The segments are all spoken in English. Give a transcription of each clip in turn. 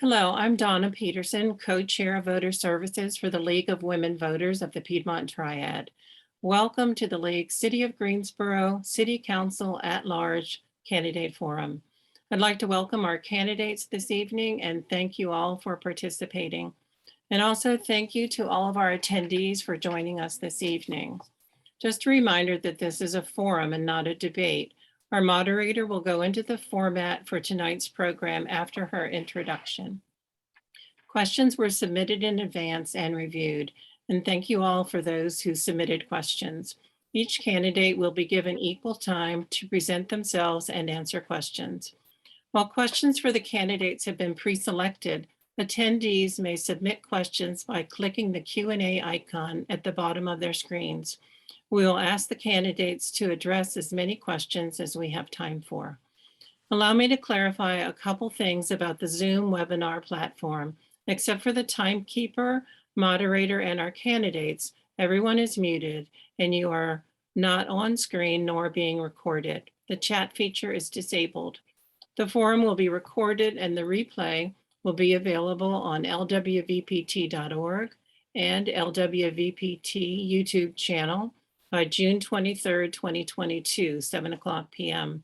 Hello, I'm Donna Peterson, Co-Chair of Voter Services for the League of Women Voters of the Piedmont Triad. Welcome to the League City of Greensboro City Council at-large Candidate Forum. I'd like to welcome our candidates this evening and thank you all for participating. And also thank you to all of our attendees for joining us this evening. Just a reminder that this is a forum and not a debate. Our moderator will go into the format for tonight's program after her introduction. Questions were submitted in advance and reviewed, and thank you all for those who submitted questions. Each candidate will be given equal time to present themselves and answer questions. While questions for the candidates have been pre-selected, attendees may submit questions by clicking the Q&A icon at the bottom of their screens. We will ask the candidates to address as many questions as we have time for. Allow me to clarify a couple things about the Zoom webinar platform. Except for the timekeeper, moderator, and our candidates, everyone is muted and you are not on screen nor being recorded. The chat feature is disabled. The forum will be recorded and the replay will be available on lwvpt.org and LWVPT YouTube channel by June 23rd, 2022, 7:00 p.m.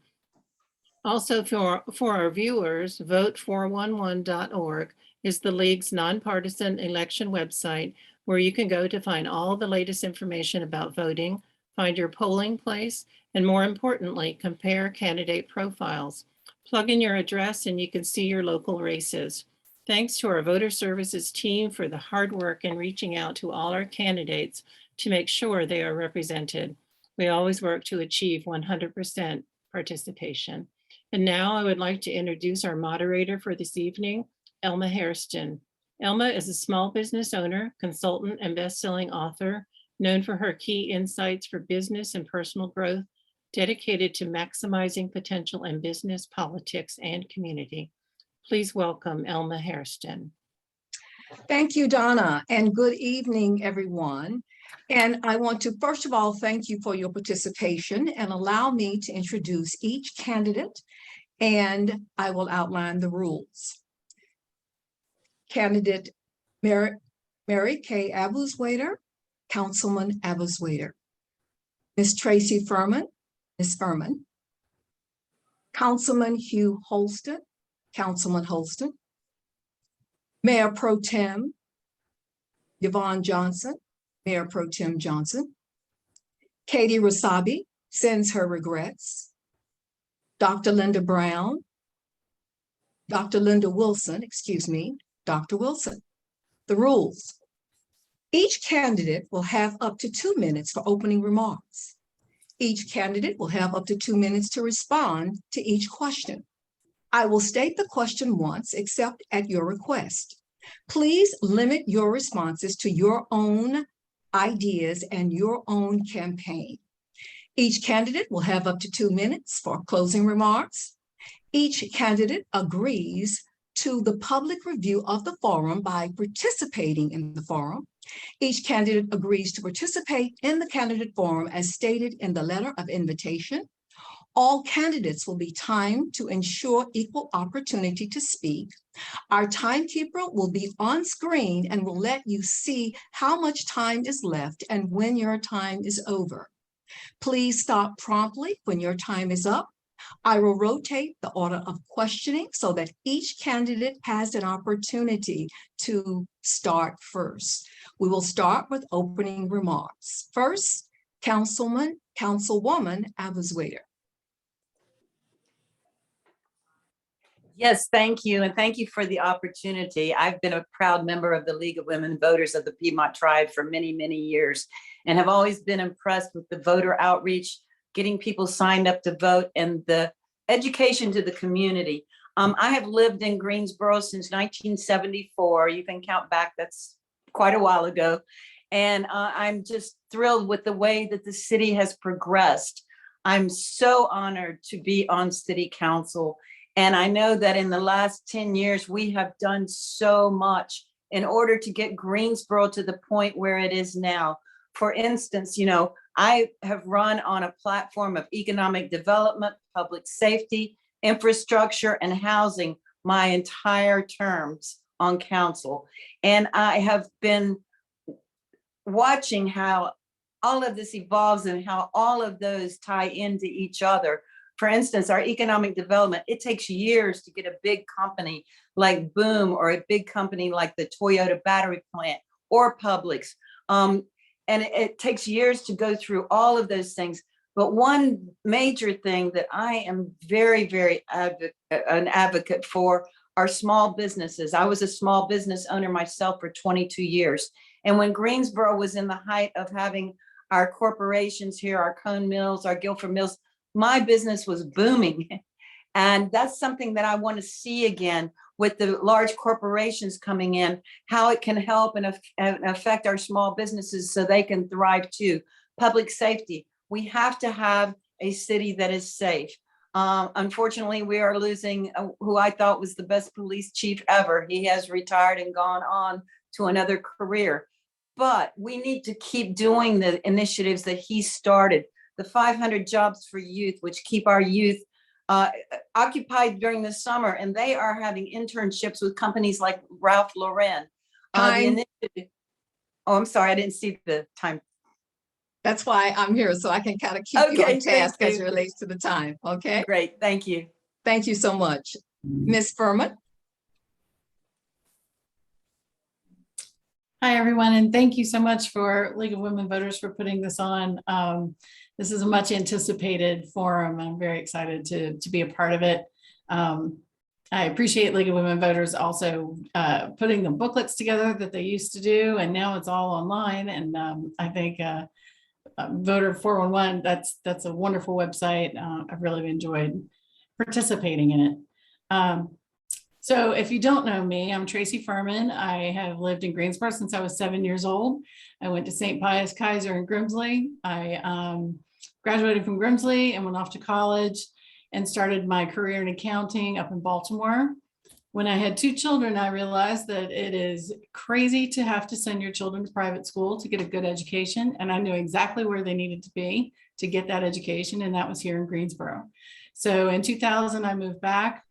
Also for our viewers, vote411.org is the League's nonpartisan election website where you can go to find all the latest information about voting, find your polling place, and more importantly, compare candidate profiles. Plug in your address and you can see your local races. Thanks to our voter services team for the hard work in reaching out to all our candidates to make sure they are represented. We always work to achieve 100% participation. And now I would like to introduce our moderator for this evening, Elma Hairston. Elma is a small business owner, consultant, and best-selling author, known for her key insights for business and personal growth, dedicated to maximizing potential in business, politics, and community. Please welcome Elma Hairston. Thank you, Donna, and good evening, everyone. And I want to, first of all, thank you for your participation and allow me to introduce each candidate, and I will outline the rules. Candidate Marikay Abuzuaiter, Councilman Abuzuaiter. Ms. Tracy Furman, Ms. Furman. Councilman Hugh Holston, Councilman Holston. Mayor Pro Tem Yvonne Johnson, Mayor Pro Tem Johnson. Katie Rossabi sends her regrets. Dr. Linda Brown, Dr. Linda Wilson, Dr. Wilson. The rules. Each candidate will have up to 2 minutes for opening remarks. Each candidate will have up to 2 minutes to respond to each question. I will state the question once, except at your request. Please limit your responses to your own ideas and your own campaign. Each candidate will have up to 2 minutes for closing remarks. Each candidate agrees to the public review of the forum by participating in the forum. Each candidate agrees to participate in the candidate forum as stated in the letter of invitation. All candidates will be timed to ensure equal opportunity to speak. Our timekeeper will be on screen and will let you see how much time is left and when your time is over. Please stop promptly when your time is up. I will rotate the order of questioning so that each candidate has an opportunity to start first. We will start with opening remarks. First, Councilwoman Abuzuaiter. Yes, thank you. And thank you for the opportunity. I've been a proud member of the League of Women Voters of the Piedmont Triad for many, many years, and have always been impressed with the voter outreach, getting people signed up to vote, and the education to the community. I have lived in Greensboro since 1974. You can count back, that's quite a while ago. And I'm just thrilled with the way that the city has progressed. I'm so honored to be on City Council. And I know that in the last 10 years, we have done so much in order to get Greensboro to the point where it is now. For instance, I have run on a platform of economic development, public safety, infrastructure, and housing my entire terms on council. And I have been watching how all of this evolves and how all of those tie into each other. For instance, our economic development, it takes years to get a big company like Boom or a big company like the Toyota battery plant or Publix. And it takes years to go through all of those things. But one major thing that I am very, very an advocate for are small businesses. I was a small business owner myself for 22 years. And when Greensboro was in the height of having our corporations here, our Cone Mills, our Guilford Mills, my business was booming. And that's something that I want to see again with the large corporations coming in, how it can help and affect our small businesses so they can thrive too. Public safety. We have to have a city that is safe. Unfortunately, we are losing who I thought was the best police chief ever. He has retired and gone on to another career. But we need to keep doing the initiatives that he started. The 500 jobs for youth, which keep our youth occupied during the summer, and they are having internships with companies like Ralph Lauren. Oh, I'm sorry, I didn't see the time. That's why I'm here, so I can kind of keep you on task as it relates to the time, okay? Great, thank you. Thank you so much. Ms. Furman? Hi, everyone, and thank you so much for League of Women Voters for putting this on. This is a much anticipated forum. I'm very excited to be a part of it. I appreciate League of Women Voters also putting the booklets together that they used to do, and now it's all online. And I think Voter 411, that's a wonderful website. I've really enjoyed participating in it. So if you don't know me, I'm Tracy Furman. I have lived in Greensboro since I was 7 years old. I went to St. Pius Kaiser in Grimsley. I graduated from Grimsley and went off to college and started my career in accounting up in Baltimore. When I had 2 children, I realized that it is crazy to have to send your children to private school to get a good education. And I knew exactly where they needed to be to get that education, and that was here in Greensboro. So in 2000, I moved back.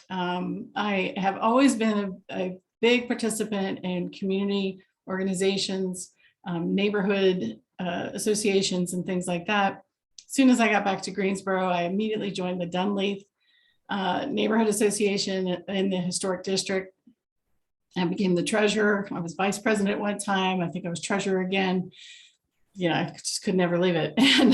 I have always been a big participant in community organizations, neighborhood associations, and things like that. As soon as I got back to Greensboro, I immediately joined the Dunleith Neighborhood Association in the Historic District. I became the treasurer. I was vice president at one time. I think I was treasurer again. You know, I just could never leave it. And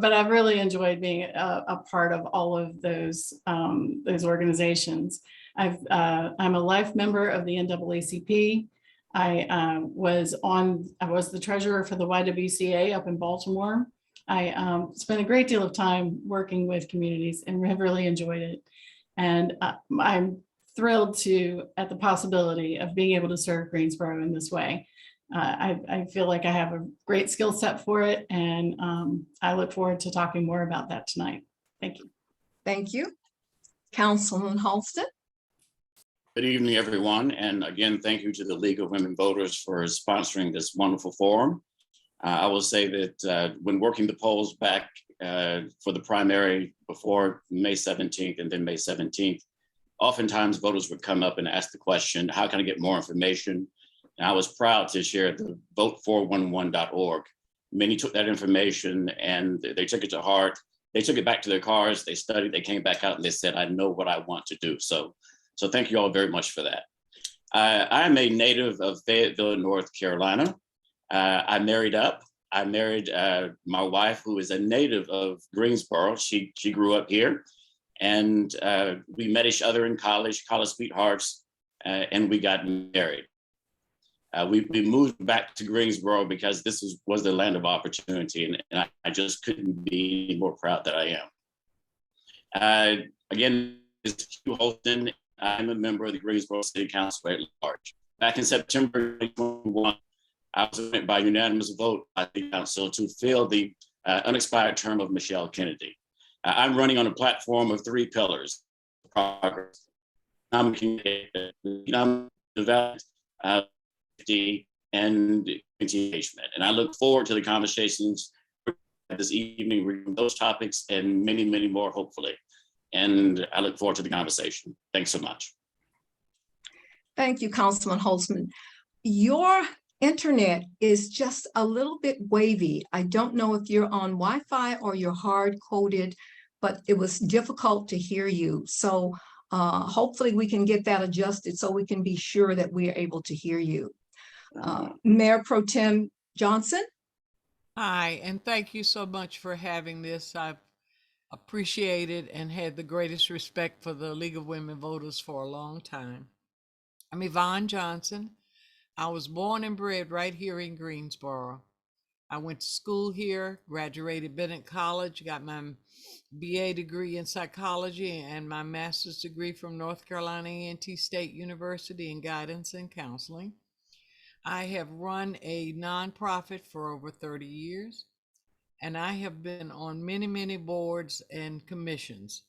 but I've really enjoyed being a part of all of those organizations. I'm a life member of the NAACP. I was the treasurer for the YWCA up in Baltimore. I spent a great deal of time working with communities and have really enjoyed it. And I'm thrilled at the possibility of being able to serve Greensboro in this way. I feel like I have a great skill set for it, and I look forward to talking more about that tonight. Thank you. Thank you. Councilman Holston? Good evening, everyone. And again, thank you to the League of Women Voters for sponsoring this wonderful forum. I will say that when working the polls back for the primary before May 17th and then May 17th, oftentimes voters would come up and ask the question, how can I get more information? And I was proud to share the vote411.org. Many took that information and they took it to heart. They took it back to their cars, they studied, they came back out and they said, I know what I want to do. So thank you all very much for that. I'm a native of Fayetteville, North Carolina. I married up. I married my wife, who is a native of Greensboro. She grew up here, and we met each other in college sweethearts, and we got married. We moved back to Greensboro because this was the land of opportunity, and I just couldn't be more proud that I am. Again, this is Hugh Holston. I'm a member of the Greensboro City Council at large. Back in September 2021, I was appointed by unanimous vote by the council to fill the unexpired term of Michelle Kennedy. I'm running on a platform of 3 pillars: progress, economic development, safety, and engagement. And I look forward to the conversations this evening regarding those topics and many, many more, hopefully. and I look forward to the conversation. Thanks so much. Thank you, Councilman Holston. Your internet is just a little bit wavy. I don't know if you're on Wi-Fi or you're hard-coded, but it was difficult to hear you. So hopefully we can get that adjusted so we can be sure that we are able to hear you. Mayor Pro Tem Johnson. Hi, and thank you so much for having this. I've appreciated and had the greatest respect for the League of Women Voters for a long time. I'm Yvonne Johnson. I was born and bred right here in Greensboro. I went to school here, graduated Bennett College, got my BA degree in psychology and my master's degree from North Carolina A&T State University in guidance and counseling. I have run a nonprofit for over 30 years, and I have been on many, many boards and commissions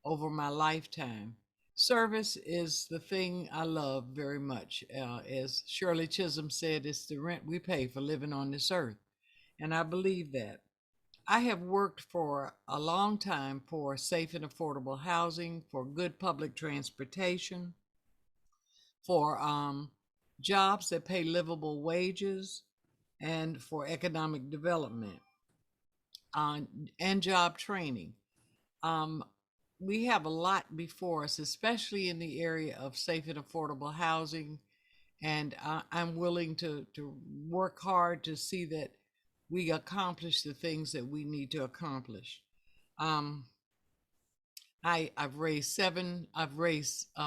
over my lifetime. Service is the thing I love very much. As Shirley Chisholm said, it's the rent we pay for living on this earth, and I believe that. I have worked for a long time for safe and affordable housing, for good public transportation, for jobs that pay livable wages, and for economic development and job training. We have a lot before us, especially in the area of safe and affordable housing, and I'm willing to work hard to see that we accomplish the things that we need to accomplish. I've raised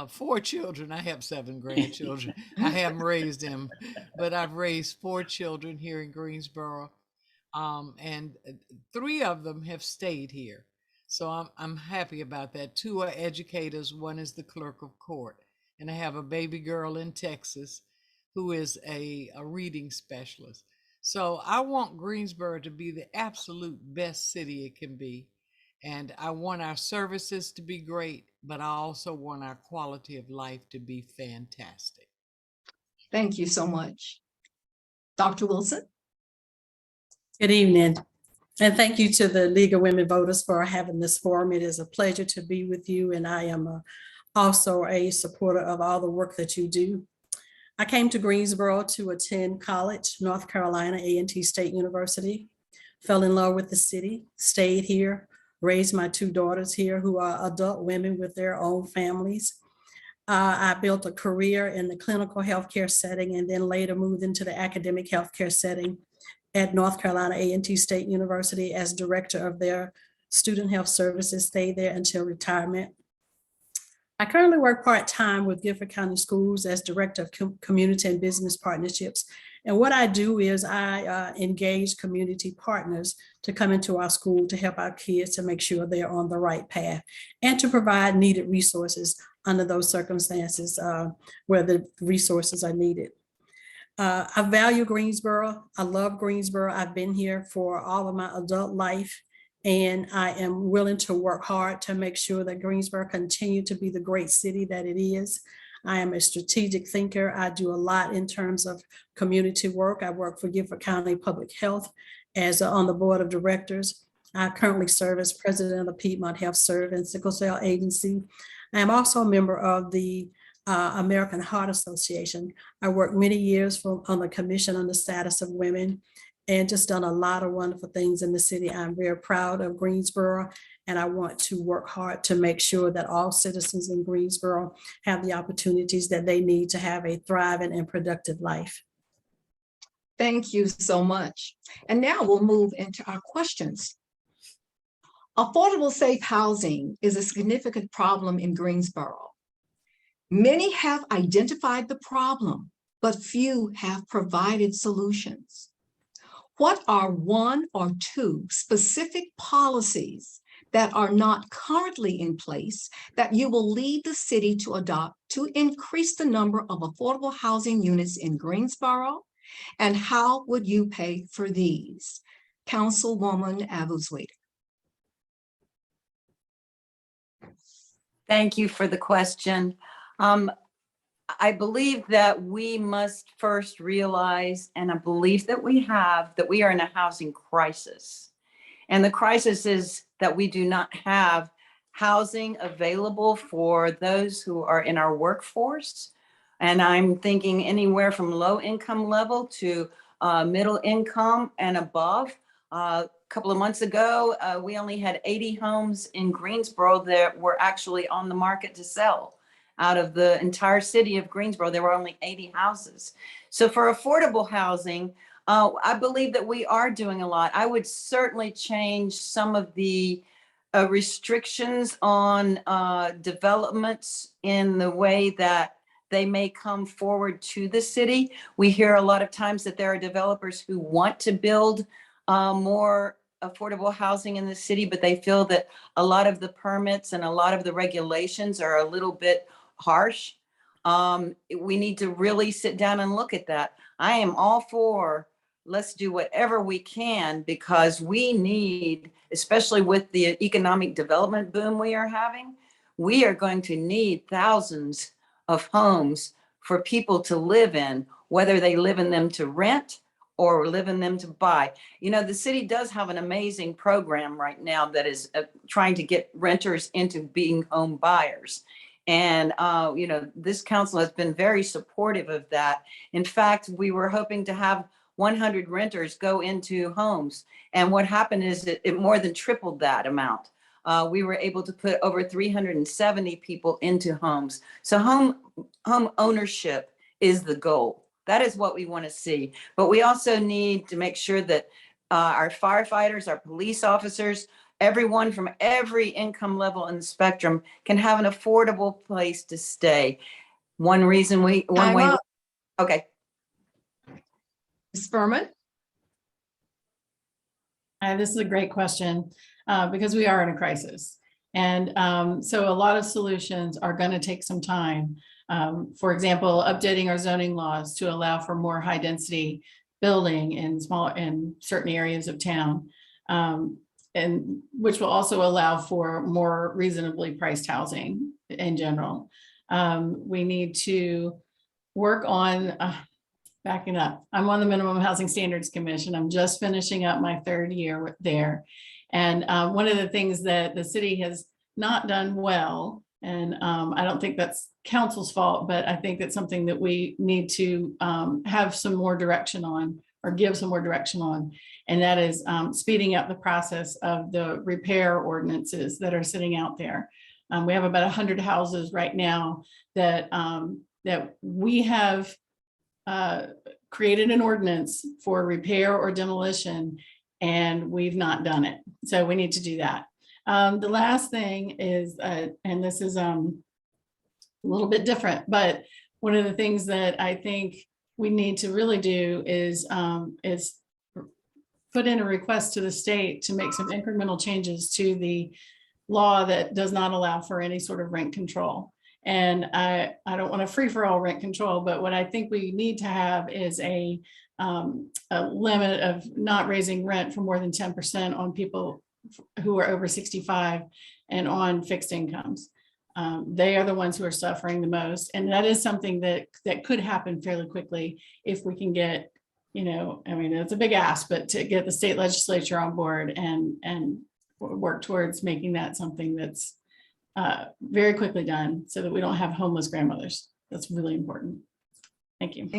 4 children. I have 7 grandchildren. I haven't raised them, but I've raised 4 children here in Greensboro, and 3 of them have stayed here. So I'm happy about that. 2 are educators. 1 is the clerk of court, and I have a baby girl in Texas who is a reading specialist. So I want Greensboro to be the absolute best city it can be. And I want our services to be great, but I also want our quality of life to be fantastic. Thank you so much. Dr. Wilson. Good evening, and thank you to the League of Women Voters for having this forum. It is a pleasure to be with you, and I am also a supporter of all the work that you do. I came to Greensboro to attend college, North Carolina A&T State University, fell in love with the city, stayed here, raised my 2 daughters here who are adult women with their own families. I built a career in the clinical healthcare setting and then later moved into the academic healthcare setting at North Carolina A&T State University as director of their student health services, stayed there until retirement. I currently work part-time with Gifford County Schools as director of community and business partnerships. And what I do is I engage community partners to come into our school to help our kids to make sure they're on the right path and to provide needed resources under those circumstances where the resources are needed. I value Greensboro. I love Greensboro. I've been here for all of my adult life, and I am willing to work hard to make sure that Greensboro continue to be the great city that it is. I am a strategic thinker. I do a lot in terms of community work. I work for Gifford County Public Health as on the board of directors. I currently serve as president of the Piedmont Health Serve and Sickle Cell Agency. I am also a member of the American Heart Association. I worked many years on the Commission on the Status of Women and just done a lot of wonderful things in the city. I'm very proud of Greensboro, and I want to work hard to make sure that all citizens in Greensboro have the opportunities that they need to have a thriving and productive life. Thank you so much. And now we'll move into our questions. Affordable safe housing is a significant problem in Greensboro. Many have identified the problem, but few have provided solutions. What are 1 or 2 specific policies that are not currently in place that you will lead the city to adopt to increase the number of affordable housing units in Greensboro? And how would you pay for these? Councilwoman Abuzuaiter. Thank you for the question. I believe that we must first realize, and a belief that we have, that we are in a housing crisis. And the crisis is that we do not have housing available for those who are in our workforce. And I'm thinking anywhere from low income level to middle income and above. A couple of months ago, we only had 80 homes in Greensboro that were actually on the market to sell. Out of the entire city of Greensboro, there were only 80 houses. So for affordable housing, I believe that we are doing a lot. I would certainly change some of the restrictions on developments in the way that they may come forward to the city. We hear a lot of times that there are developers who want to build more affordable housing in the city, but they feel that a lot of the permits and a lot of the regulations are a little bit harsh. We need to really sit down and look at that. I am all for, let's do whatever we can, because we need, especially with the economic development boom we are having, we are going to need thousands of homes for people to live in, whether they live in them to rent or live in them to buy. You know, the city does have an amazing program right now that is trying to get renters into being home buyers. And, you know, this council has been very supportive of that. In fact, we were hoping to have 100 renters go into homes. And what happened is it more than tripled that amount. We were able to put over 370 people into homes. So home ownership is the goal. That is what we want to see. But we also need to make sure that our firefighters, our police officers, everyone from every income level in the spectrum can have an affordable place to stay. One way. Okay. Ms. Furman? This is a great question because we are in a crisis. And so a lot of solutions are going to take some time. For example, updating our zoning laws to allow for more high density building in certain areas of town, and which will also allow for more reasonably priced housing in general. We need to work on backing up. I'm on the Minimum Housing Standards Commission. I'm just finishing up my 3rd year there. And one of the things that the city has not done well, and I don't think that's council's fault, but I think that's something that we need to have some more direction on, or give some more direction on. And that is speeding up the process of the repair ordinances that are sitting out there. We have about 100 houses right now that we have created an ordinance for repair or demolition, and we've not done it. So we need to do that. The last thing is, and this is a little bit different, but one of the things that I think we need to really do is put in a request to the state to make some incremental changes to the law that does not allow for any sort of rent control. And I don't want to free for all rent control, but what I think we need to have is a limit of not raising rent for more than 10% on people who are over 65 and on fixed incomes. They are the ones who are suffering the most. And that is something that could happen fairly quickly if we can get, you know, I mean, it's a big ask, but to get the state legislature on board and work towards making that something that's very quickly done so that we don't have homeless grandmothers. That's really important. Thank you.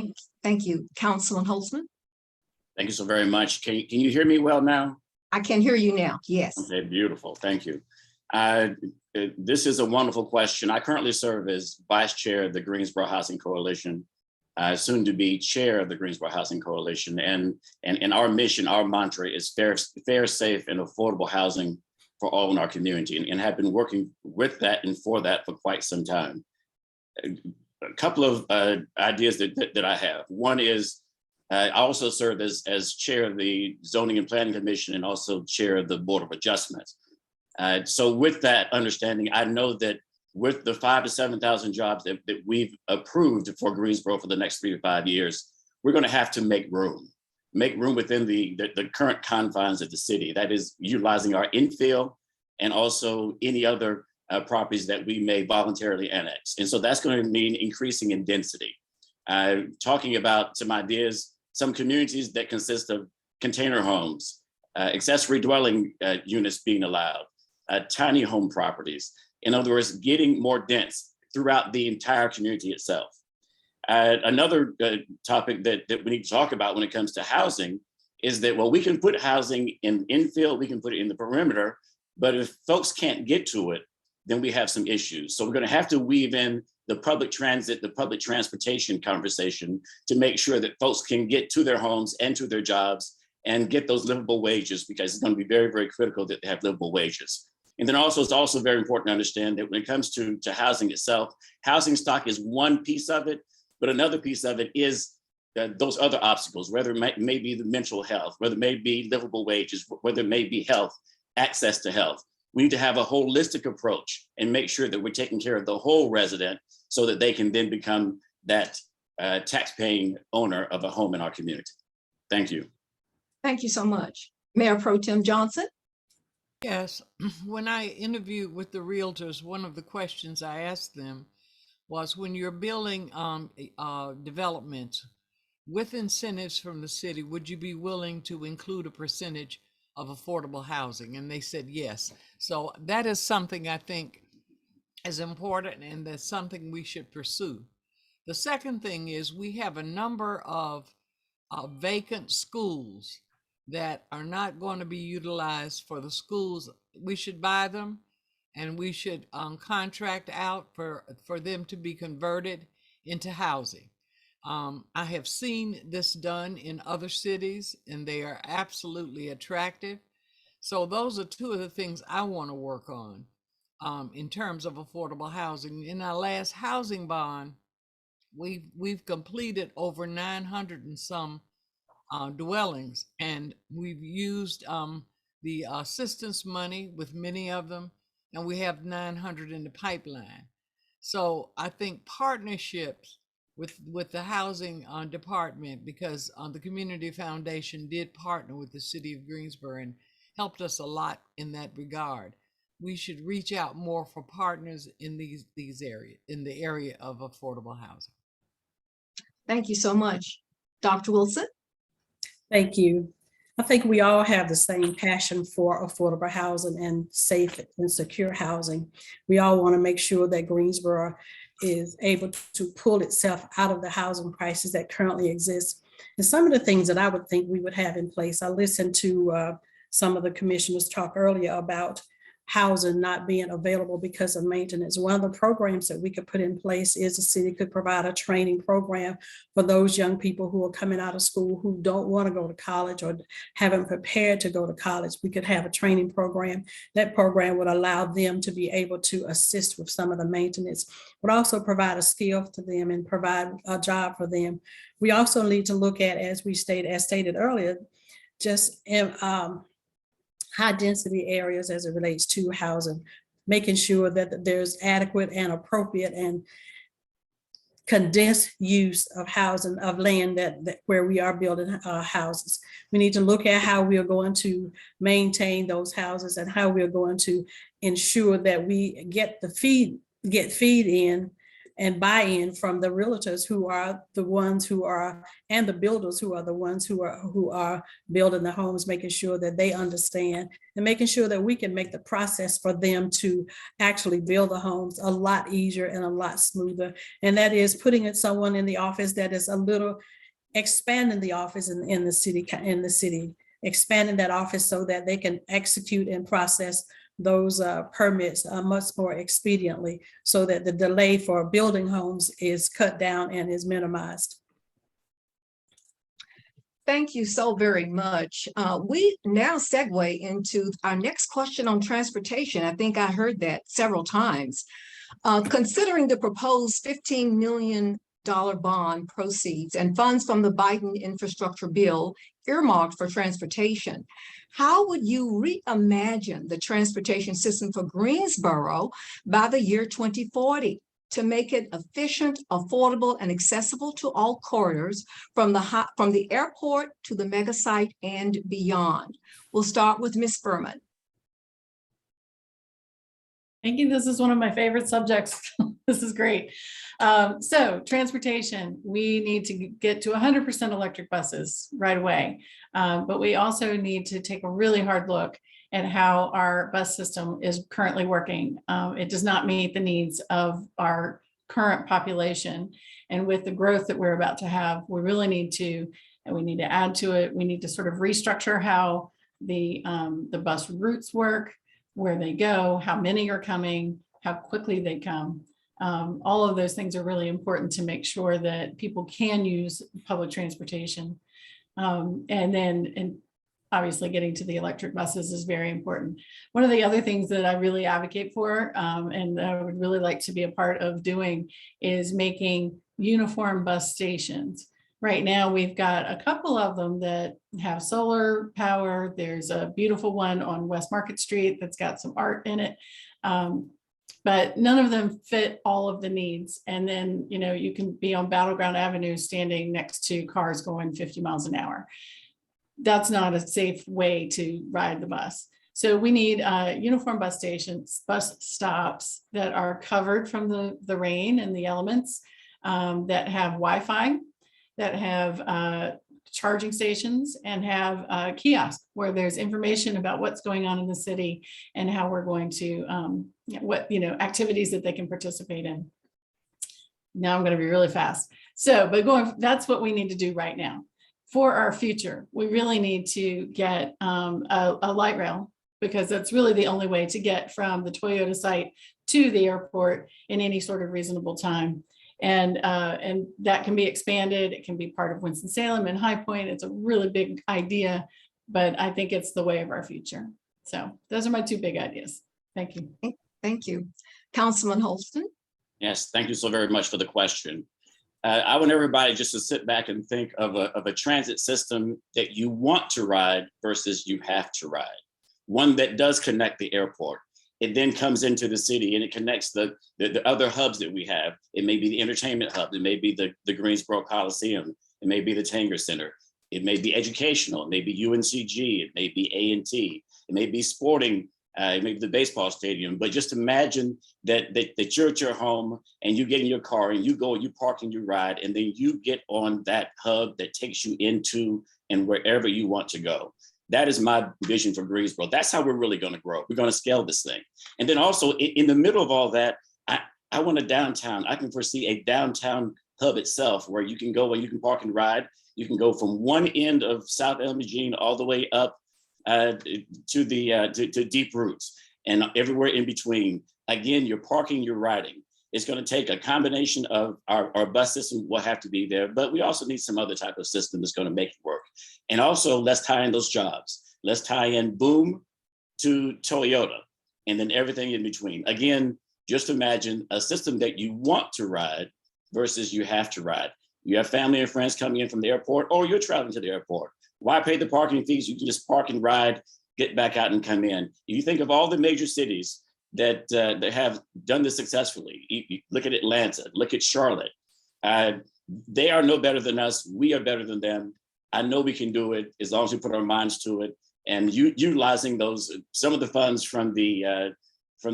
Thank you. Councilman Holston? Thank you so very much. Can you hear me well now? I can hear you now. Yes. Okay, beautiful. Thank you. This is a wonderful question. I currently serve as Vice Chair of the Greensboro Housing Coalition, soon to be Chair of the Greensboro Housing Coalition. And our mission, our mantra is fair, safe, and affordable housing for all in our community, and have been working with that and for that for quite some time. A couple of ideas that I have. One is I also serve as chair of the Zoning and Planning Commission and also chair of the Board of Adjustment. So with that understanding, I know that with the 5,000 to 7,000 jobs that we've approved for Greensboro for the next 3 to 5 years, we're going to have to make room within the current confines of the city. That is utilizing our infill and also any other properties that we may voluntarily annex. And so that's going to mean increasing in density. Talking about some ideas, some communities that consist of container homes, accessory dwelling units being allowed, tiny home properties. In other words, getting more dense throughout the entire community itself. Another topic that we need to talk about when it comes to housing is that, well, we can put housing in infill, we can put it in the perimeter, but if folks can't get to it, then we have some issues. So we're going to have to weave in the public transit, the public transportation conversation to make sure that folks can get to their homes and to their jobs and get those livable wages, because it's going to be very, very critical that they have livable wages. And then also, it's also very important to understand that when it comes to housing itself, housing stock is one piece of it, but another piece of it is those other obstacles, whether it may be the mental health, whether it may be livable wages, whether it may be health, access to health. We need to have a holistic approach and make sure that we're taking care of the whole resident so that they can then become that tax-paying owner of a home in our community. Thank you. Thank you so much. Mayor Pro Tem Johnson? Yes, when I interviewed with the realtors, one of the questions I asked them was, when you're building developments with incentives from the city, would you be willing to include a percentage of affordable housing? And they said yes. So that is something I think is important, and that's something we should pursue. The second thing is, we have a number of vacant schools that are not going to be utilized for the schools. We should buy them, and we should contract out for them to be converted into housing. I have seen this done in other cities, and they are absolutely attractive. So those are two of the things I want to work on in terms of affordable housing. In our last housing bond, we've completed over 900 and some dwellings, and we've used the assistance money with many of them, and we have 900 in the pipeline. So I think partnerships with the housing department, because the Community Foundation did partner with the city of Greensboro and helped us a lot in that regard. We should reach out more for partners in these areas, in the area of affordable housing. Thank you so much. Dr. Wilson? Thank you. I think we all have the same passion for affordable housing and safe and secure housing. We all want to make sure that Greensboro is able to pull itself out of the housing crisis that currently exists. And some of the things that I would think we would have in place, I listened to some of the commissioners talk earlier about housing not being available because of maintenance. One of the programs that we could put in place is the city could provide a training program for those young people who are coming out of school who don't want to go to college or haven't prepared to go to college. We could have a training program. That program would allow them to be able to assist with some of the maintenance, but also provide a skill to them and provide a job for them. We also need to look at, as stated earlier, just high density areas as it relates to housing, making sure that there's adequate and appropriate and condensed use of housing, of land that where we are building houses. We need to look at how we are going to maintain those houses and how we are going to ensure that we get feed in and buy-in from the realtors, who are the ones who are, and the builders who are the ones who are building the homes, making sure that they understand and making sure that we can make the process for them to actually build the homes a lot easier and a lot smoother. And that is putting someone in the office that is a little, expanding the office in the city, expanding that office so that they can execute and process those permits much more expediently, so that the delay for building homes is cut down and is minimized. Thank you so very much. We now segue into our next question on transportation. I think I heard that several times. Considering the proposed $15 million bond proceeds and funds from the Biden infrastructure bill earmarked for transportation, how would you reimagine the transportation system for Greensboro by the year 2040 to make it efficient, affordable, and accessible to all corridors from the airport to the mega site and beyond? We'll start with Ms. Furman. Thank you. This is one of my favorite subjects. This is great. So transportation, we need to get to 100% electric buses right away. But we also need to take a really hard look and how our bus system is currently working. It does not meet the needs of our current population. And with the growth that we're about to have, we really need to, and we need to add to it. We need to sort of restructure how the bus routes work, where they go, how many are coming, how quickly they come. All of those things are really important to make sure that people can use public transportation. And obviously getting to the electric buses is very important. One of the other things that I really advocate for, and I would really like to be a part of doing, is making uniform bus stations. Right now, we've got a couple of them that have solar power. There's a beautiful one on West Market Street that's got some art in it. But none of them fit all of the needs. And then, you can be on Battleground Avenue standing next to cars going 50 miles an hour. That's not a safe way to ride the bus. So we need uniform bus stations, bus stops that are covered from the rain and the elements, that have Wi-Fi, that have charging stations, and have kiosks where there's information about what's going on in the city and how we're going to, activities that they can participate in. Now I'm going to be really fast. That's what we need to do right now. For our future, we really need to get a light rail, because that's really the only way to get from the Toyota site to the airport in any sort of reasonable time. And that can be expanded. It can be part of Winston-Salem and High Point. It's a really big idea, but I think it's the way of our future. So those are my two big ideas. Thank you. Thank you. Councilman Holston. Yes, thank you so very much for the question. I want everybody just to sit back and think of a transit system that you want to ride versus you have to ride. One that does connect the airport. It then comes into the city and it connects the other hubs that we have. It may be the entertainment hub. It may be the Greensboro Coliseum. It may be the Tanger Center. It may be educational. It may be UNCG. It may be A&T. It may be sporting. It may be the baseball stadium. But just imagine that you're at your home and you get in your car and you go, you park and you ride, and then you get on that hub that takes you into and wherever you want to go. That is my vision for Greensboro. That's how we're really going to grow. We're going to scale this thing. And then also in the middle of all that, I want a downtown. I can foresee a downtown hub itself where you can go and you can park and ride. You can go from one end of South El Magine all the way up to Deep Roots and everywhere in between. Again, you're parking, you're riding. It's going to take a combination of our bus system will have to be there, but we also need some other type of system that's going to make it work. And also, let's tie in those jobs. Let's tie in Boom to Toyota and then everything in between. Again, just imagine a system that you want to ride versus you have to ride. You have family and friends coming in from the airport, or you're traveling to the airport. Why pay the parking fees? You can just park and ride, get back out and come in. If you think of all the major cities that have done this successfully, you look at Atlanta, look at Charlotte. They are no better than us. We are better than them. I know we can do it as long as we put our minds to it, and utilizing some of the funds from the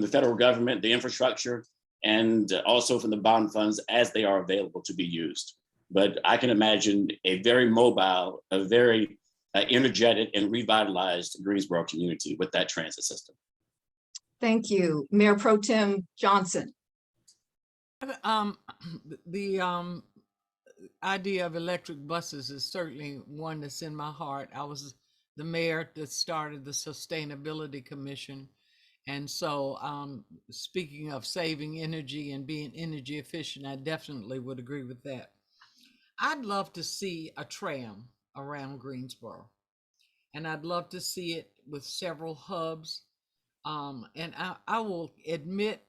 federal government, the infrastructure, and also from the bond funds as they are available to be used. But I can imagine a very mobile, a very energetic and revitalized Greensboro community with that transit system. Thank you. Mayor Pro Tem Johnson. The idea of electric buses is certainly one that's in my heart. I was the mayor that started the Sustainability Commission. And so speaking of saving energy and being energy efficient, I definitely would agree with that. I'd love to see a tram around Greensboro, and I'd love to see it with several hubs. And I will admit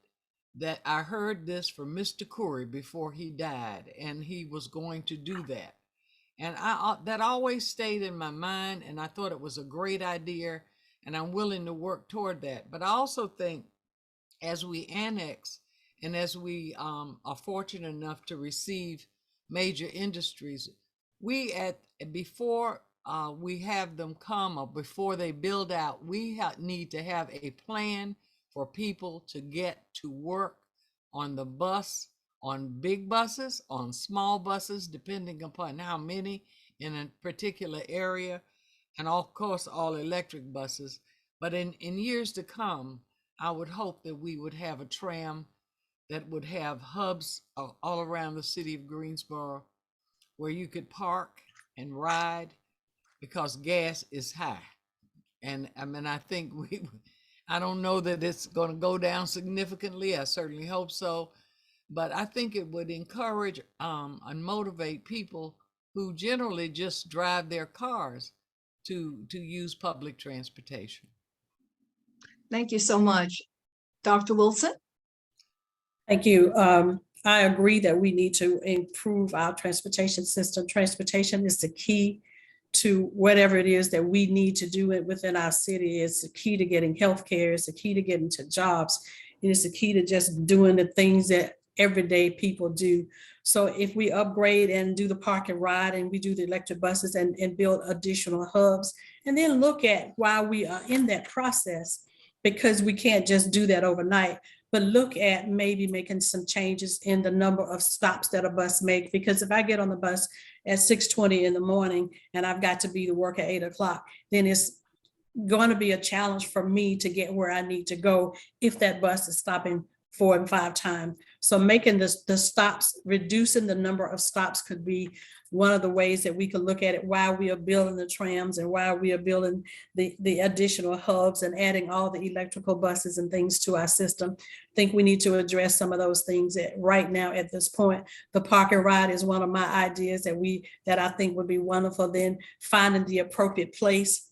that I heard this from Mr. Curry before he died, and he was going to do that. And that always stayed in my mind, and I thought it was a great idea, and I'm willing to work toward that. But I also think as we annex and as we are fortunate enough to receive major industries, before we have them come or before they build out, we need to have a plan for people to get to work on the bus, on big buses, on small buses, depending upon how many in a particular area, and of course all electric buses. But in years to come, I would hope that we would have a tram that would have hubs all around the city of Greensboro where you could park and ride because gas is high. And I mean, I think I don't know that it's going to go down significantly. I certainly hope so. But I think it would encourage and motivate people who generally just drive their cars to use public transportation. Thank you so much. Dr. Wilson? Thank you. I agree that we need to improve our transportation system. Transportation is the key to whatever it is that we need to do it within our city. It's the key to getting healthcare. It's the key to getting to jobs. It is the key to just doing the things that everyday people do. So if we upgrade and do the park and ride and we do the electric buses and build additional hubs, and then look at while we are in that process, because we can't just do that overnight, but look at maybe making some changes in the number of stops that a bus makes. Because if I get on the bus at 6:20 in the morning and I've got to be to work at 8 o'clock, then it's going to be a challenge for me to get where I need to go if that bus is stopping 4 and 5 times. So making the stops, reducing the number of stops could be one of the ways that we could look at it while we are building the trams and while we are building the additional hubs and adding all the electrical buses and things to our system. I think we need to address some of those things right now at this point. The park and ride is one of my ideas that I think would be wonderful. Then finding the appropriate place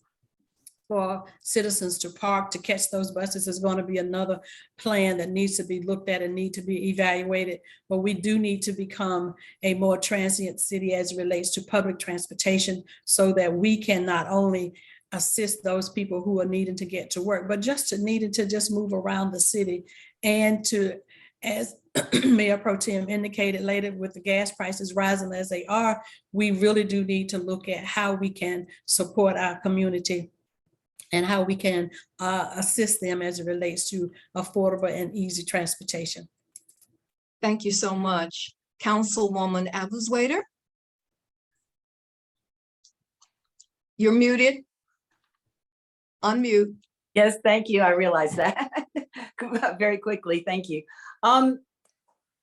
for citizens to park to catch those buses is going to be another plan that needs to be looked at and need to be evaluated. But we do need to become a more transient city as it relates to public transportation, so that we can not only assist those people who are needing to get to work, but needing to just move around the city. And to, as Mayor Pro Tem indicated later, with the gas prices rising as they are, we really do need to look at how we can support our community and how we can assist them as it relates to affordable and easy transportation. Thank you so much. Councilwoman Abuzuaiter? You're muted. Unmute. Yes, thank you. I realized that very quickly. Thank you.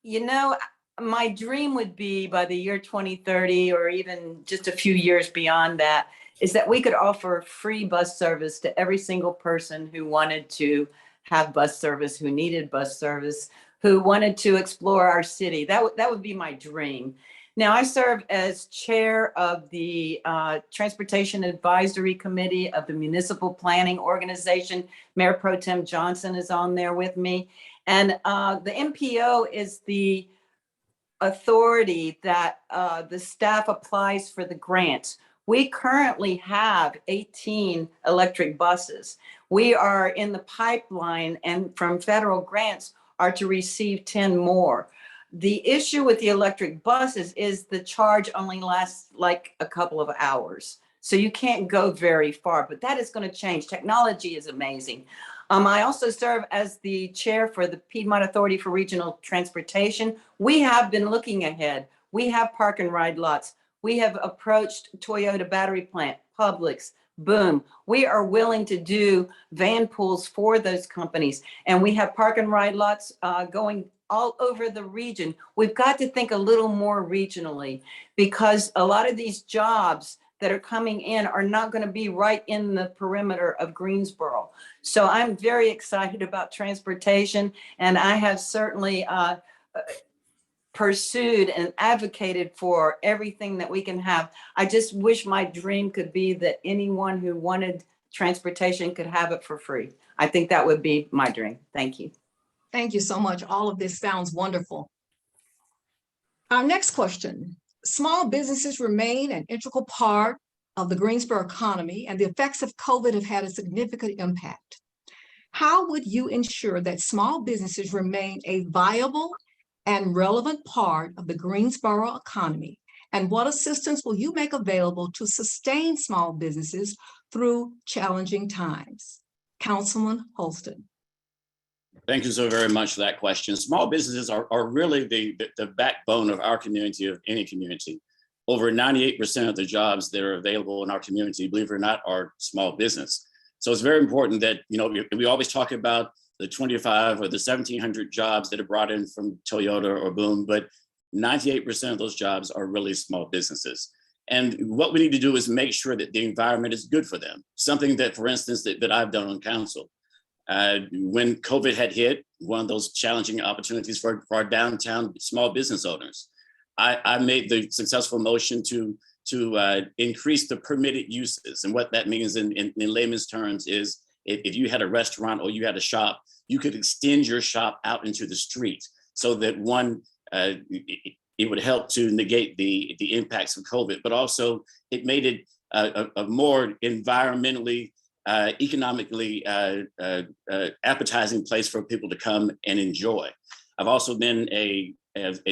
You know, my dream would be by the year 2030, or even just a few years beyond that, is that we could offer free bus service to every single person who wanted to have bus service, who needed bus service, who wanted to explore our city. That would be my dream. Now, I serve as chair of the Transportation Advisory Committee of the Municipal Planning Organization. Mayor Pro Tem Johnson is on there with me. And the MPO is the authority that the staff applies for the grants. We currently have 18 electric buses. We are in the pipeline, and from federal grants are to receive 10 more. The issue with the electric buses is the charge only lasts like a couple of hours. So you can't go very far, but that is going to change. Technology is amazing. I also serve as the chair for the Piedmont Authority for Regional Transportation. We have been looking ahead. We have park and ride lots. We have approached Toyota Battery Plant, Publix, Boom. We are willing to do van pools for those companies. And we have park and ride lots going all over the region. We've got to think a little more regionally, because a lot of these jobs that are coming in are not going to be right in the perimeter of Greensboro. So I'm very excited about transportation, and I have certainly pursued and advocated for everything that we can have. I just wish my dream could be that anyone who wanted transportation could have it for free. I think that would be my dream. Thank you. Thank you so much. All of this sounds wonderful. Our next question. Small businesses remain an integral part of the Greensboro economy, and the effects of COVID have had a significant impact. How would you ensure that small businesses remain a viable and relevant part of the Greensboro economy? And what assistance will you make available to sustain small businesses through challenging times? Councilman Holston. Thank you so very much for that question. Small businesses are really the backbone of our community, of any community. Over 98% of the jobs that are available in our community, believe it or not, are small business. So it's very important that, we always talk about the 25 or the 1,700 jobs that are brought in from Toyota or Boom, but 98% of those jobs are really small businesses. And what we need to do is make sure that the environment is good for them. Something that, for instance, that I've done on council. When COVID had hit, one of those challenging opportunities for our downtown small business owners, I made the successful motion to increase the permitted uses. And what that means in layman's terms is if you had a restaurant or you had a shop, you could extend your shop out into the street so that it would help to negate the impacts of COVID, but also it made it a more environmentally, economically appetizing place for people to come and enjoy. I've also been a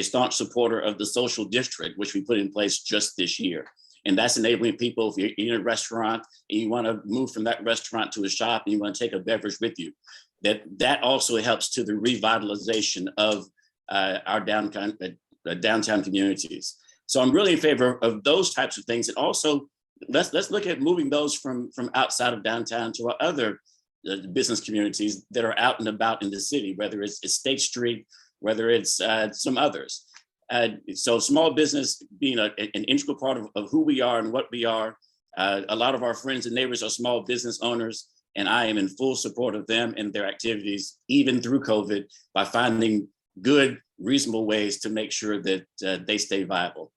staunch supporter of the social district, which we put in place just this year. And that's enabling people, if you're in a restaurant and you want to move from that restaurant to a shop and you want to take a beverage with you, that also helps to the revitalization of our downtown communities. So I'm really in favor of those types of things. And also, let's look at moving those from outside of downtown to our other business communities that are out and about in the city, whether it's State Street, whether it's some others. So small business being an integral part of who we are and what we are. A lot of our friends and neighbors are small business owners, and I am in full support of them and their activities, even through COVID, by finding good, reasonable ways to make sure that they stay viable.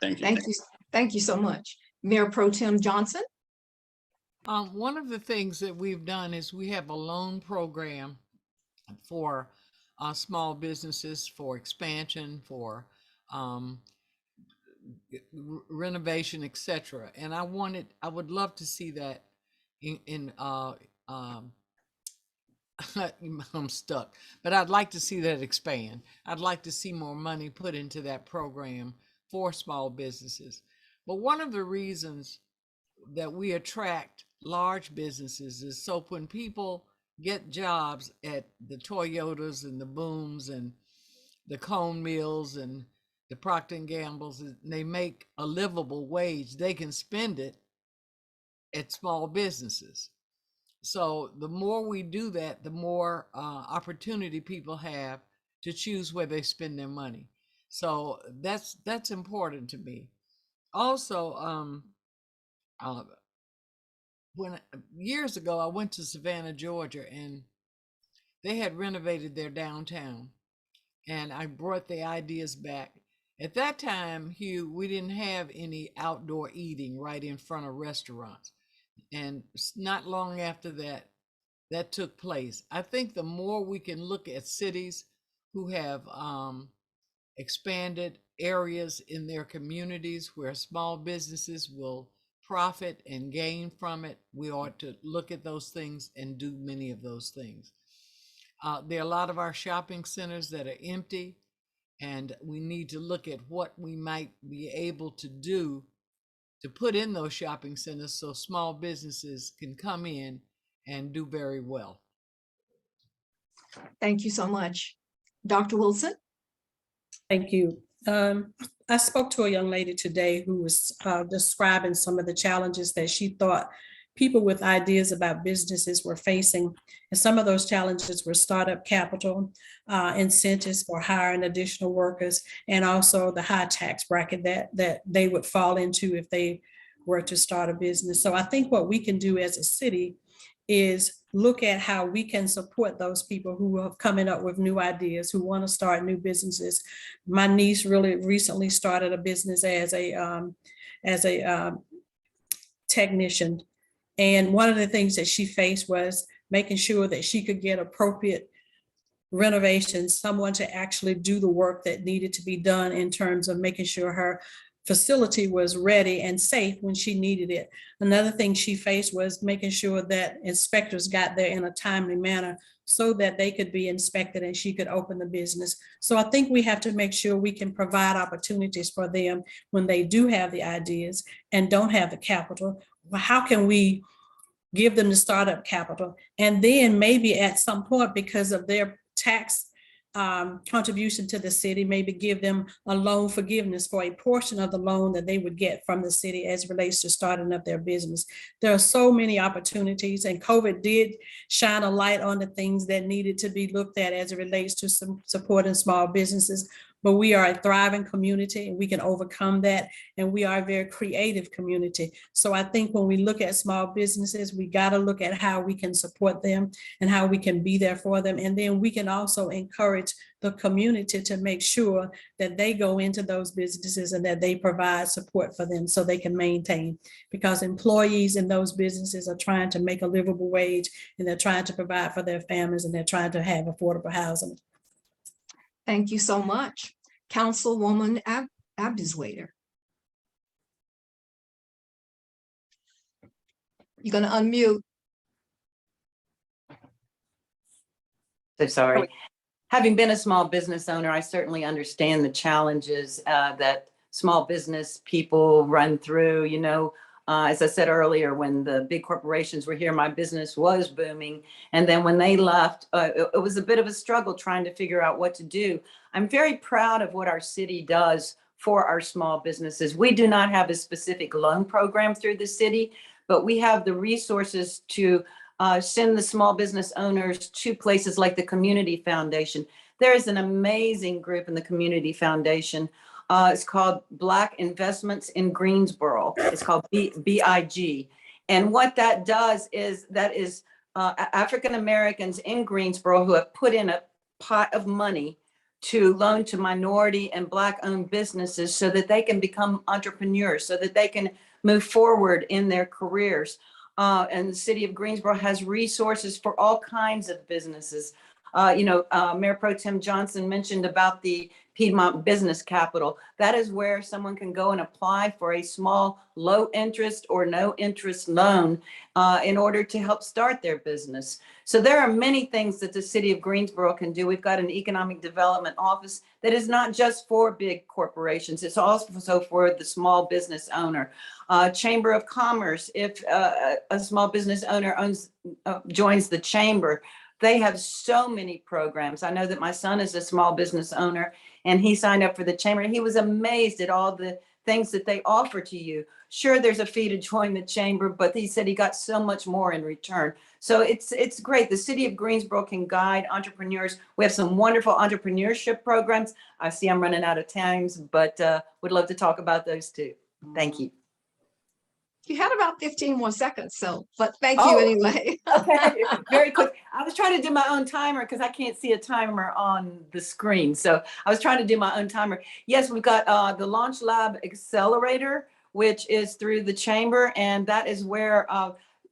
Thank you. Thank you so much. Mayor Pro Tem Johnson. One of the things that we've done is we have a loan program for small businesses, for expansion, for renovation, etc. And I would love to see that I'm stuck, but I'd like to see that expand. I'd like to see more money put into that program for small businesses. But one of the reasons that we attract large businesses is so when people get jobs at the Toyotas and the Booms and the Cone Mills and the Procter & Gamble's, they make a livable wage, they can spend it at small businesses. So the more we do that, the more opportunity people have to choose where they spend their money. So that's important to me. Also, when years ago I went to Savannah, Georgia, and they had renovated their downtown, and I brought the ideas back. At that time, Hugh, we didn't have any outdoor eating right in front of restaurants. And not long after that took place. I think the more we can look at cities who have expanded areas in their communities where small businesses will profit and gain from it, we ought to look at those things and do many of those things. There are a lot of our shopping centers that are empty, and we need to look at what we might be able to do to put in those shopping centers so small businesses can come in and do very well. Thank you so much. Dr. Wilson. Thank you. I spoke to a young lady today who was describing some of the challenges that she thought people with ideas about businesses were facing. And some of those challenges were startup capital, incentives for hiring additional workers, and also the high tax bracket that they would fall into if they were to start a business. So I think what we can do as a city is look at how we can support those people who are coming up with new ideas, who want to start new businesses. My niece really recently started a business as a technician. And one of the things that she faced was making sure that she could get appropriate renovations, someone to actually do the work that needed to be done in terms of making sure her facility was ready and safe when she needed it. Another thing she faced was making sure that inspectors got there in a timely manner so that they could be inspected and she could open the business. So I think we have to make sure we can provide opportunities for them when they do have the ideas and don't have the capital. How can we give them the startup capital? And then maybe at some point, because of their tax contribution to the city, maybe give them a loan forgiveness for a portion of the loan that they would get from the city as it relates to starting up their business. There are so many opportunities, and COVID did shine a light on the things that needed to be looked at as it relates to some supporting small businesses. But we are a thriving community and we can overcome that. And we are a very creative community. So I think when we look at small businesses, we got to look at how we can support them and how we can be there for them. And then we can also encourage the community to make sure that they go into those businesses and that they provide support for them so they can maintain. Because employees in those businesses are trying to make a livable wage, and they're trying to provide for their families, and they're trying to have affordable housing. Thank you so much. Councilwoman Abuzuaiter. You're going to unmute. So sorry. Having been a small business owner, I certainly understand the challenges that small business people run through. You know, as I said earlier, when the big corporations were here, my business was booming. And then when they left, it was a bit of a struggle trying to figure out what to do. I'm very proud of what our city does for our small businesses. We do not have a specific loan program through the city, but we have the resources to send the small business owners to places like the Community Foundation. There is an amazing group in the Community Foundation. It's called Black Investments in Greensboro. It's called BIG. And what that does is African Americans in Greensboro who have put in a pot of money to loan to minority and Black owned businesses so that they can become entrepreneurs, so that they can move forward in their careers. And the city of Greensboro has resources for all kinds of businesses. Mayor Pro Tem Johnson mentioned about the Piedmont Business Capital. That is where someone can go and apply for a small, low interest or no interest loan in order to help start their business. So there are many things that the city of Greensboro can do. We've got an economic development office that is not just for big corporations. It's also for the small business owner. Chamber of Commerce, if a small business owner joins the chamber, they have so many programs. I know that my son is a small business owner and he signed up for the chamber and he was amazed at all the things that they offer to you. Sure, there's a fee to join the chamber, but he said he got so much more in return. So it's great. The city of Greensboro can guide entrepreneurs. We have some wonderful entrepreneurship programs. I see I'm running out of time, but would love to talk about those too. Thank you. You had about 15 more seconds, but thank you anyway. Okay, very quick. I was trying to do my own timer because I can't see a timer on the screen. So I was trying to do my own timer. Yes, we've got the Launch Lab Accelerator, which is through the chamber. And that is where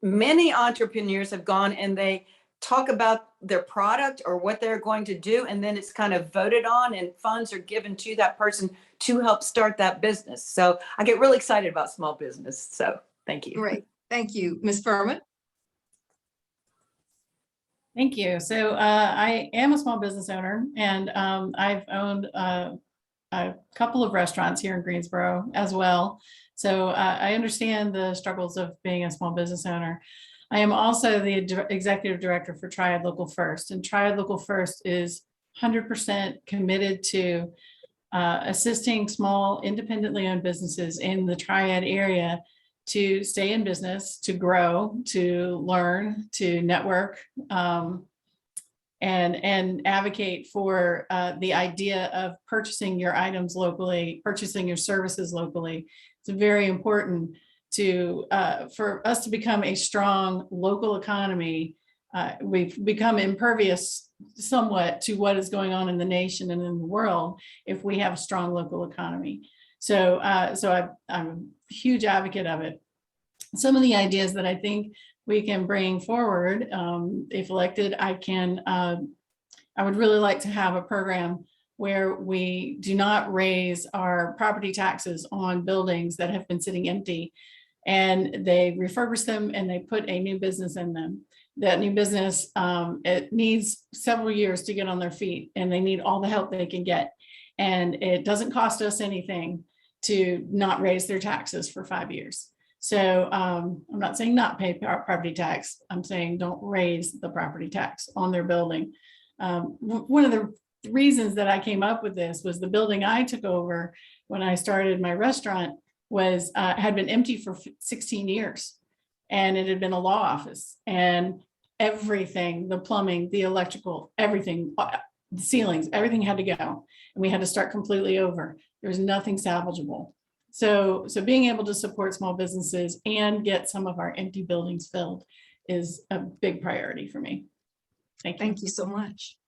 many entrepreneurs have gone and they talk about their product or what they're going to do. And then it's kind of voted on and funds are given to that person to help start that business. So I get really excited about small business. So thank you. Great. Thank you. Ms. Furman. Thank you. So I am a small business owner and I've owned a couple of restaurants here in Greensboro as well. So I understand the struggles of being a small business owner. I am also the executive director for Triad Local First, and Triad Local First is 100% committed to assisting small independently owned businesses in the Triad area to stay in business, to grow, to learn, to network, and advocate for the idea of purchasing your items locally, purchasing your services locally. It's very important to for us to become a strong local economy. We've become impervious somewhat to what is going on in the nation and in the world if we have a strong local economy. So I'm a huge advocate of it. Some of the ideas that I think we can bring forward, if elected, I would really like to have a program where we do not raise our property taxes on buildings that have been sitting empty, and they refurbish them and they put a new business in them. That new business, it needs several years to get on their feet and they need all the help they can get. And it doesn't cost us anything to not raise their taxes for 5 years. So I'm not saying not pay property tax. I'm saying don't raise the property tax on their building. One of the reasons that I came up with this was the building I took over when I started my restaurant was, had been empty for 16 years. And it had been a law office, and everything, the plumbing, the electrical, everything, the ceilings, everything had to go. And we had to start completely over. There was nothing salvageable. So being able to support small businesses and get some of our empty buildings filled is a big priority for me. Thank you. Thank you so much.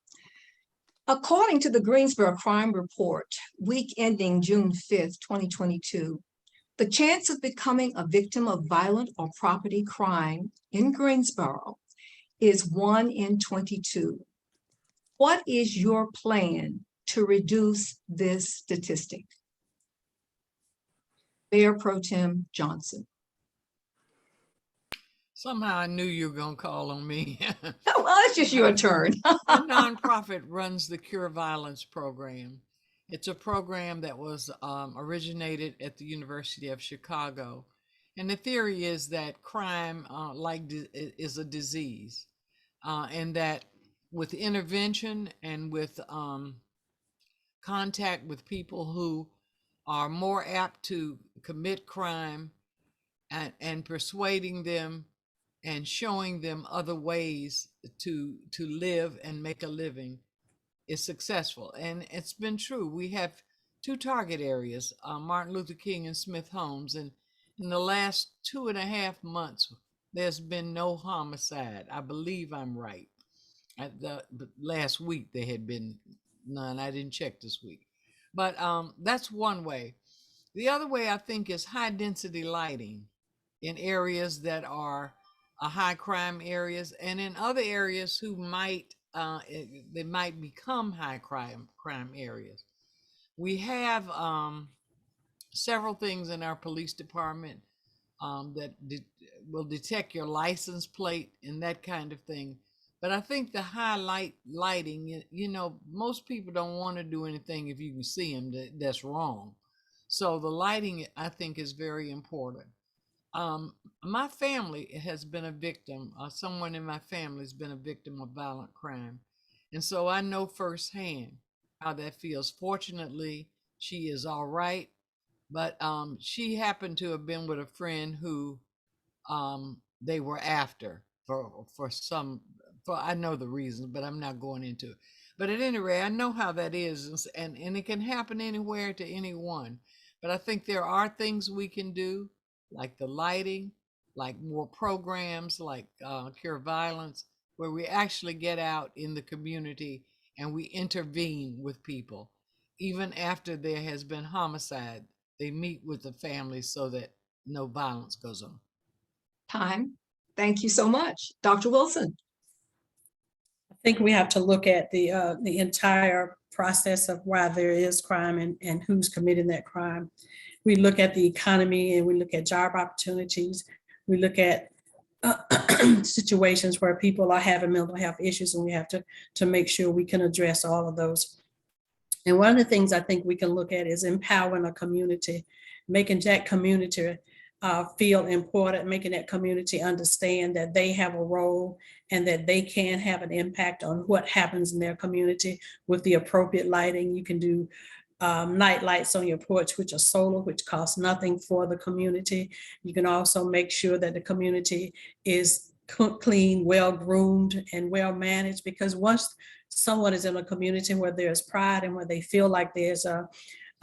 According to the Greensboro Crime Report, week ending June 5th, 2022, the chance of becoming a victim of violent or property crime in Greensboro is 1 in 22. What is your plan to reduce this statistic? Mayor Pro Tem Johnson. Somehow I knew you were going to call on me. Oh, well, it's just your turn. A nonprofit runs the Cure Violence program. It's a program that was originated at the University of Chicago. And the theory is that crime is a disease, and that with intervention and with contact with people who are more apt to commit crime and persuading them and showing them other ways to live and make a living is successful. And it's been true. We have two target areas, Martin Luther King and Smith Homes. And in the last 2.5 months, there's been no homicide. I believe I'm right. The last week there had been none. I didn't check this week. But that's one way. The other way, I think, is high density lighting in areas that are high crime areas, and in other areas who might they might become high crime areas. We have several things in our police department that will detect your license plate and that kind of thing. But I think the lighting, you know, most people don't want to do anything if you can see them that's wrong. So the lighting, I think, is very important. My family has been a victim, someone in my family has been a victim of violent crime. And so I know firsthand how that feels. Fortunately, she is all right, but she happened to have been with a friend who they were after for I know the reasons, but I'm not going into it. But at any rate, I know how that is, and it can happen anywhere to anyone. But I think there are things we can do, like the lighting, like more programs like Cure Violence, where we actually get out in the community and we intervene with people. Even after there has been homicide, they meet with the family so that no violence goes on. Time. Thank you so much. Dr. Wilson. I think we have to look at the entire process of why there is crime and who's committing that crime. We look at the economy and we look at job opportunities. We look at situations where people are having mental health issues, and we have to make sure we can address all of those. And one of the things I think we can look at is empowering a community, making that community feel important, making that community understand that they have a role and that they can have an impact on what happens in their community with the appropriate lighting. You can do night lights on your porch, which are solar, which cost nothing for the community. You can also make sure that the community is clean, well-groomed, and well-managed, because once someone is in a community where there's pride and where they feel like there's a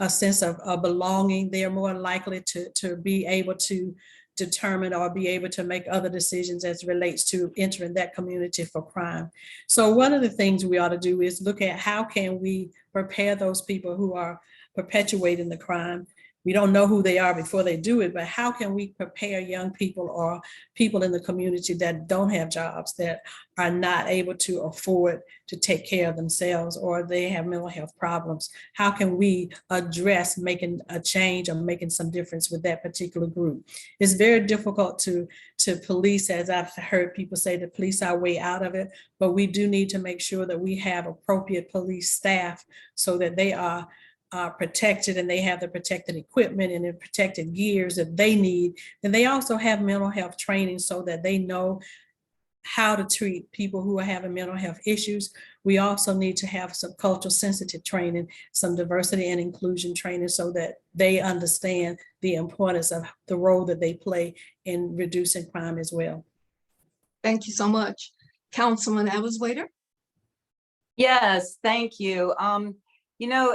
sense of belonging, they're more likely to be able to determine or be able to make other decisions as it relates to entering that community for crime. So one of the things we ought to do is look at how can we prepare those people who are perpetuating the crime. We don't know who they are before they do it, but how can we prepare young people or people in the community that don't have jobs, that are not able to afford to take care of themselves, or they have mental health problems? How can we address making a change or making some difference with that particular group? It's very difficult to police, as I've heard people say, to police our way out of it, but we do need to make sure that we have appropriate police staff so that they are protected and they have the protected equipment and the protected gears that they need. And they also have mental health training so that they know how to treat people who are having mental health issues. We also need to have some cultural sensitive training, some diversity and inclusion training so that they understand the importance of the role that they play in reducing crime as well. Thank you so much. Councilman Abuzuaiter? Yes, thank you. You know,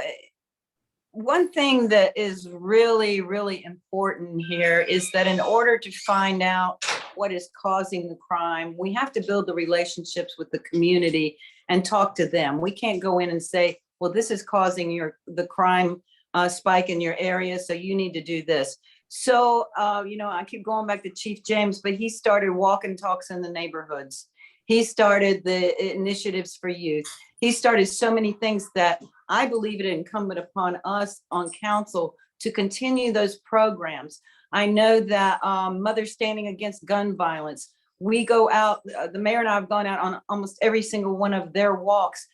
one thing that is really, really important here is that in order to find out what is causing the crime, we have to build the relationships with the community and talk to them. We can't go in and say, well, this is causing the crime spike in your area, so you need to do this. So, you know, I keep going back to Chief James, but he started walk and talks in the neighborhoods. He started the initiatives for youth. He started so many things that I believe it incumbent upon us on council to continue those programs. I know that Mothers Standing Against Gun Violence, we go out, the mayor and I have gone out on almost every single one of their walks.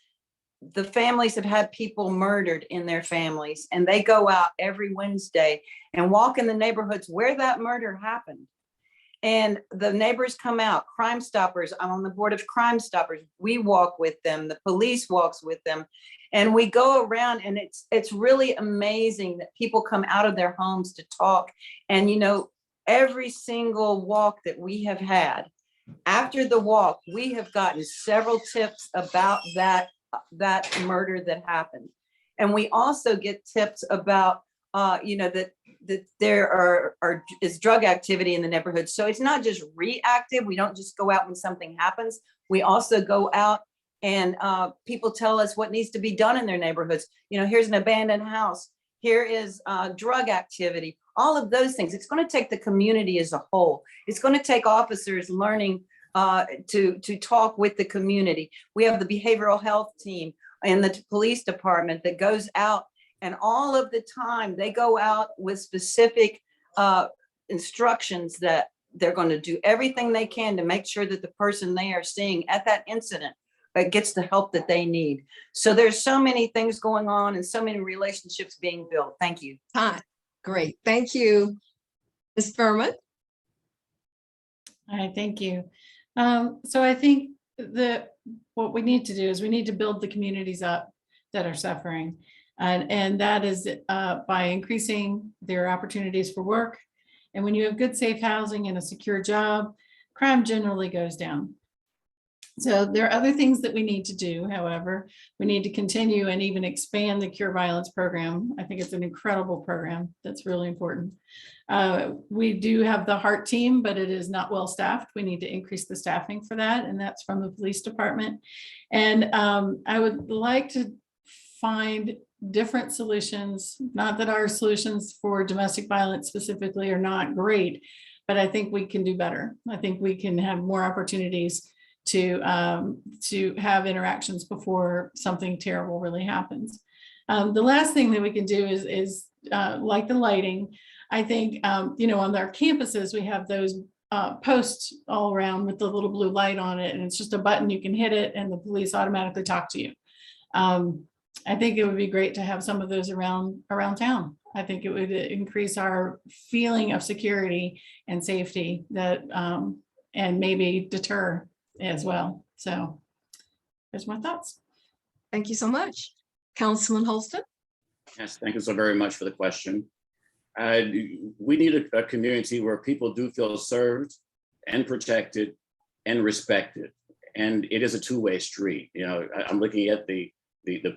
The families have had people murdered in their families, and they go out every Wednesday and walk in the neighborhoods where that murder happened. And the neighbors come out, Crime Stoppers, I'm on the board of Crime Stoppers. We walk with them, the police walks with them, and we go around, and it's really amazing that people come out of their homes to talk. And, you know, every single walk that we have had, after the walk, we have gotten several tips about that murder that happened. And we also get tips about, you know, that there is drug activity in the neighborhood. So it's not just reactive. We don't just go out when something happens. We also go out and people tell us what needs to be done in their neighborhoods. You know, here's an abandoned house. Here is drug activity, all of those things. It's going to take the community as a whole. It's going to take officers learning to talk with the community. We have the behavioral health team and the police department that goes out, and all of the time they go out with specific instructions that they're going to do everything they can to make sure that the person they are seeing at that incident gets the help that they need. So there's so many things going on and so many relationships being built. Thank you. Hi, great, thank you. Ms. Furman? All right, thank you. So I think what we need to do is we need to build the communities up that are suffering. And that is by increasing their opportunities for work. And when you have good, safe housing and a secure job, crime generally goes down. So there are other things that we need to do. However, we need to continue and even expand the Cure Violence program. I think it's an incredible program that's really important. We do have the HEART team, but it is not well staffed. We need to increase the staffing for that, and that's from the police department. And I would like to find different solutions, not that our solutions for domestic violence specifically are not great, but I think we can do better. I think we can have more opportunities to have interactions before something terrible really happens. The last thing that we can do is like the lighting. I think, you know, on our campuses, we have those posts all around with the little blue light on it, and it's just a button, you can hit it and the police automatically talk to you. I think it would be great to have some of those around town. I think it would increase our feeling of security and safety that and maybe deter as well. So there's my thoughts. Thank you so much. Councilman Holston? Yes, thank you so very much for the question. We need a community where people do feel served and protected and respected. And it is a two-way street. You know, I'm looking at the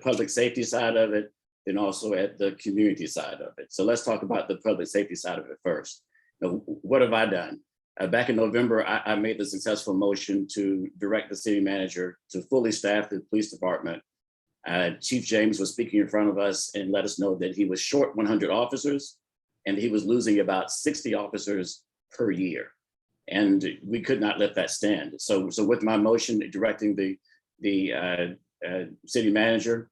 public safety side of it, and also at the community side of it. So let's talk about the public safety side of it first. Now, what have I done? Back in November, I made the successful motion to direct the city manager to fully staff the police department. Chief James was speaking in front of us and let us know that he was short 100 officers and he was losing about 60 officers per year. And we could not let that stand. So with my motion directing the city manager,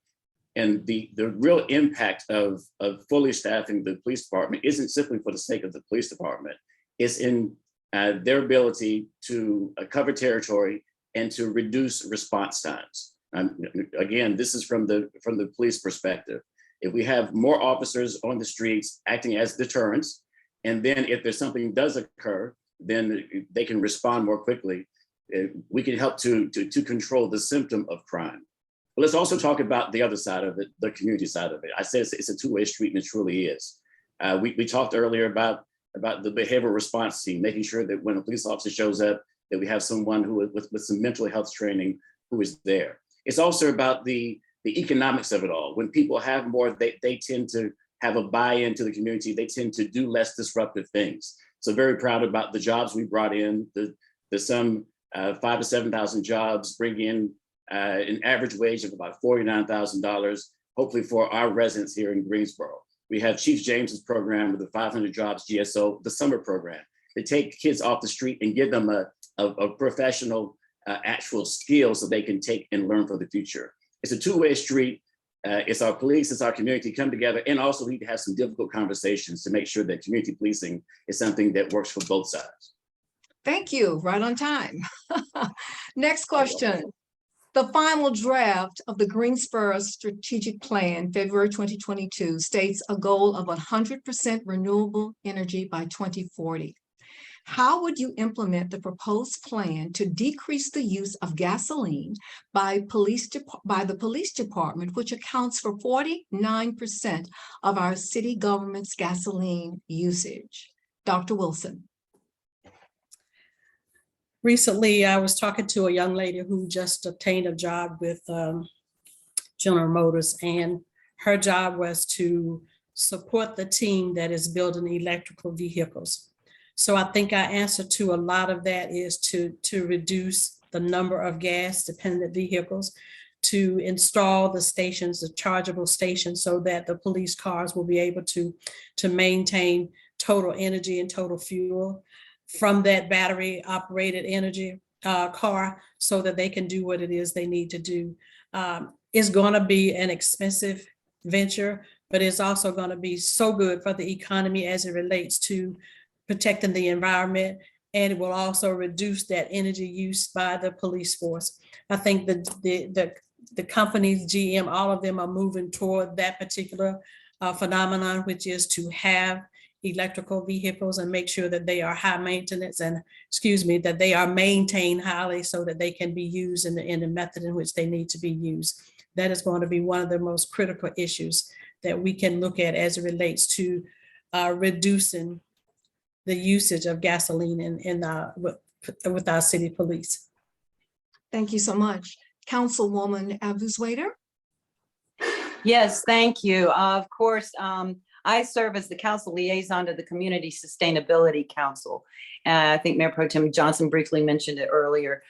and the real impact of fully staffing the police department isn't simply for the sake of the police department. It's in their ability to cover territory and to reduce response times. Again, this is from the police perspective. If we have more officers on the streets acting as deterrents, and then if there's something does occur, then they can respond more quickly. we can help to control the symptom of crime. But let's also talk about the other side of it, the community side of it. I said it's a two-way street, and it truly is. We talked earlier about the behavioral response team, making sure that when a police officer shows up, that we have someone who with some mental health training who is there. It's also about the economics of it all. When people have more, they tend to have a buy-in to the community. They tend to do less disruptive things. So very proud about the jobs we brought in. The some 5,000 to 7,000 jobs, bring in an average wage of about $49,000, hopefully for our residents here in Greensboro. We have Chief James's program with the 500 jobs GSO, the summer program. They take kids off the street and give them a professional actual skill so they can take and learn for the future. It's a two-way street. It's our police, it's our community come together, and also we need to have some difficult conversations to make sure that community policing is something that works for both sides. Thank you, right on time. Next question. The final draft of the Greensboro Strategic Plan, February 2022, states a goal of 100% renewable energy by 2040. How would you implement the proposed plan to decrease the use of gasoline by the police department, which accounts for 49% of our city government's gasoline usage? Dr. Wilson. Recently, I was talking to a young lady who just obtained a job with General Motors, and her job was to support the team that is building electrical vehicles. So I think our answer to a lot of that is to reduce the number of gas-dependent vehicles, to install the stations, the chargeable stations, so that the police cars will be able to maintain total energy and total fuel from that battery operated energy car, so that they can do what it is they need to do. It's going to be an expensive venture, but it's also going to be so good for the economy as it relates to protecting the environment, and it will also reduce that energy use by the police force. I think the companies, GM, all of them are moving toward that particular phenomenon, which is to have electrical vehicles and make sure that they are high maintenance and, that they are maintained highly so that they can be used in the method in which they need to be used. That is going to be one of the most critical issues that we can look at as it relates to reducing the usage of gasoline with our city police. Thank you so much. Councilwoman Abuzuaiter. Yes, thank you. Of course, I serve as the council liaison to the Community Sustainability Council. I think Mayor Pro Tem Johnson briefly mentioned it earlier.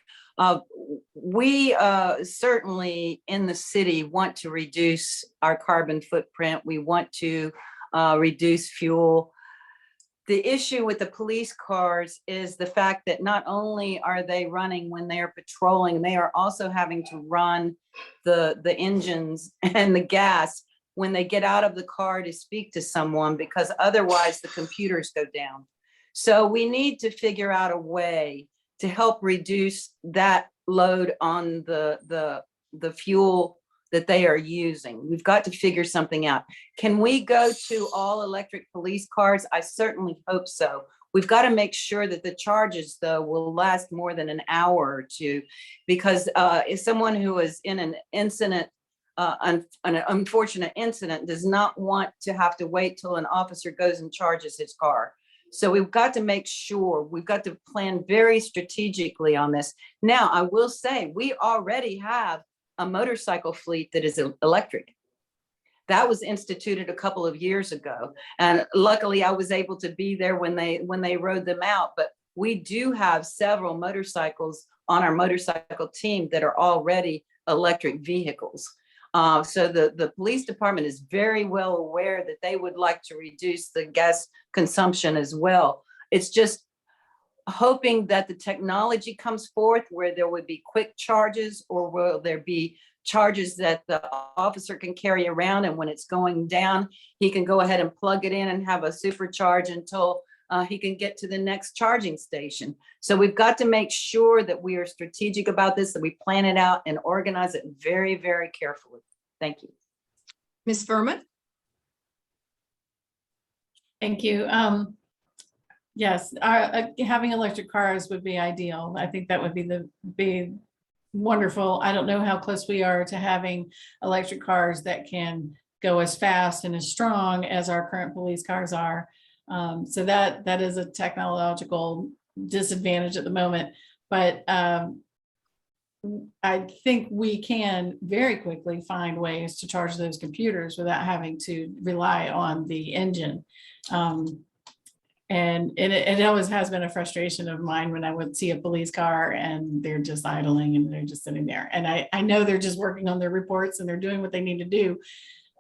We certainly in the city want to reduce our carbon footprint. We want to reduce fuel. The issue with the police cars is the fact that not only are they running when they are patrolling, they are also having to run the engines and the gas when they get out of the car to speak to someone, because otherwise the computers go down. So we need to figure out a way to help reduce that load on the fuel that they are using. We've got to figure something out. Can we go to all electric police cars? I certainly hope so. We've got to make sure that the charges, though, will last more than an hour or two, because if someone who is in an incident, an unfortunate incident, does not want to have to wait till an officer goes and charges his car. So we've got to make sure, we've got to plan very strategically on this. Now, I will say, we already have a motorcycle fleet that is electric. That was instituted a couple of years ago. And luckily I was able to be there when they rode them out. But we do have several motorcycles on our motorcycle team that are already electric vehicles. So the police department is very well aware that they would like to reduce the gas consumption as well. It's just hoping that the technology comes forth where there would be quick charges, or will there be charges that the officer can carry around, and when it's going down, he can go ahead and plug it in and have a supercharge until he can get to the next charging station. So we've got to make sure that we are strategic about this, that we plan it out and organize it very, very carefully. Thank you. Ms. Furman. Thank you. Yes, having electric cars would be ideal. I think that would be wonderful. I don't know how close we are to having electric cars that can go as fast and as strong as our current police cars are. So that is a technological disadvantage at the moment, but I think we can very quickly find ways to charge those computers without having to rely on the engine. And it always has been a frustration of mine when I would see a police car and they're just idling and they're just sitting there. And I know they're just working on their reports and they're doing what they need to do.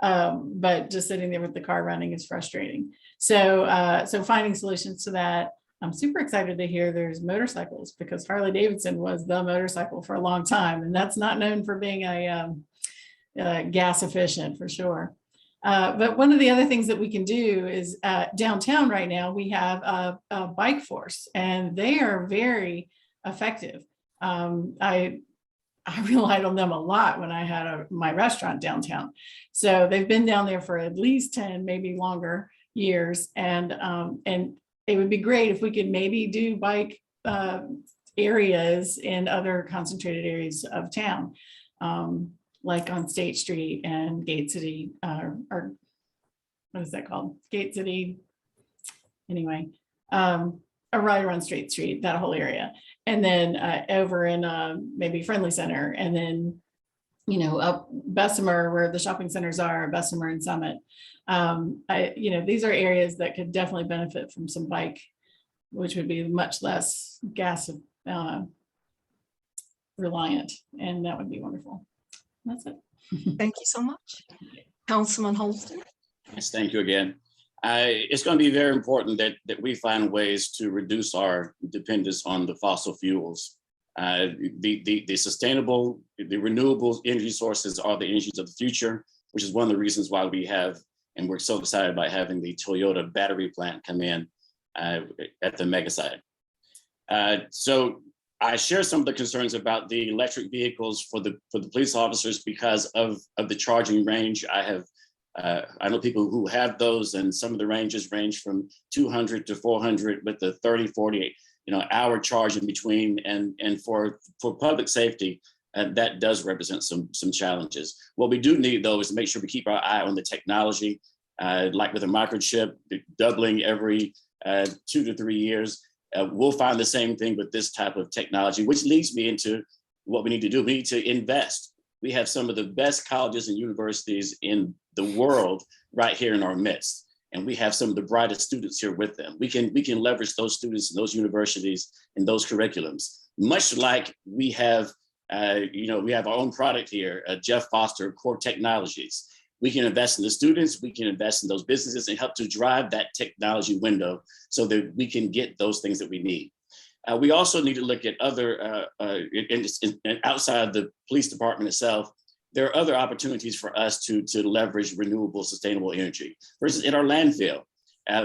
But just sitting there with the car running is frustrating. So finding solutions to that. I'm super excited to hear there's motorcycles, because Harley Davidson was the motorcycle for a long time, and that's not known for being a gas efficient for sure. But one of the other things that we can do is downtown right now, we have a bike force and they are very effective. I relied on them a lot when I had my restaurant downtown. So they've been down there for at least 10, maybe longer years. And it would be great if we could maybe do bike areas in other concentrated areas of town. Like on State Street and Gate City, or what is that called? Gate City. Anyway, or right around State Street, that whole area. And then over in maybe Friendly Center, and then, up Bessemer where the shopping centers are, Bessemer and Summit. These are areas that could definitely benefit from some bike, which would be much less gas reliant, and that would be wonderful. That's it. Thank you so much. Councilman Holston. Yes, thank you again. It's going to be very important that we find ways to reduce our dependence on the fossil fuels. The sustainable, the renewable energy sources are the energies of the future, which is one of the reasons why we have, and we're so excited about having the Toyota battery plant come in at the mega site. So I share some of the concerns about the electric vehicles for the police officers because of the charging range. I know people who have those, and some of the ranges range from 200 to 400 with the 30, 40, hour charge in between. And for public safety, that does represent some challenges. What we do need, though, is to make sure we keep our eye on the technology, like with a microchip, doubling every 2 to 3 years. We'll find the same thing with this type of technology, which leads me into what we need to do. We need to invest. We have some of the best colleges and universities in the world right here in our midst. And we have some of the brightest students here with them. We can leverage those students and those universities and those curriculums, much like we have, we have our own product here, Jeff Foster, Core Technologies. We can invest in the students, we can invest in those businesses and help to drive that technology window so that we can get those things that we need. We also need to look at other, outside the police department itself, there are other opportunities for us to leverage renewable, sustainable energy. For instance, in our landfill,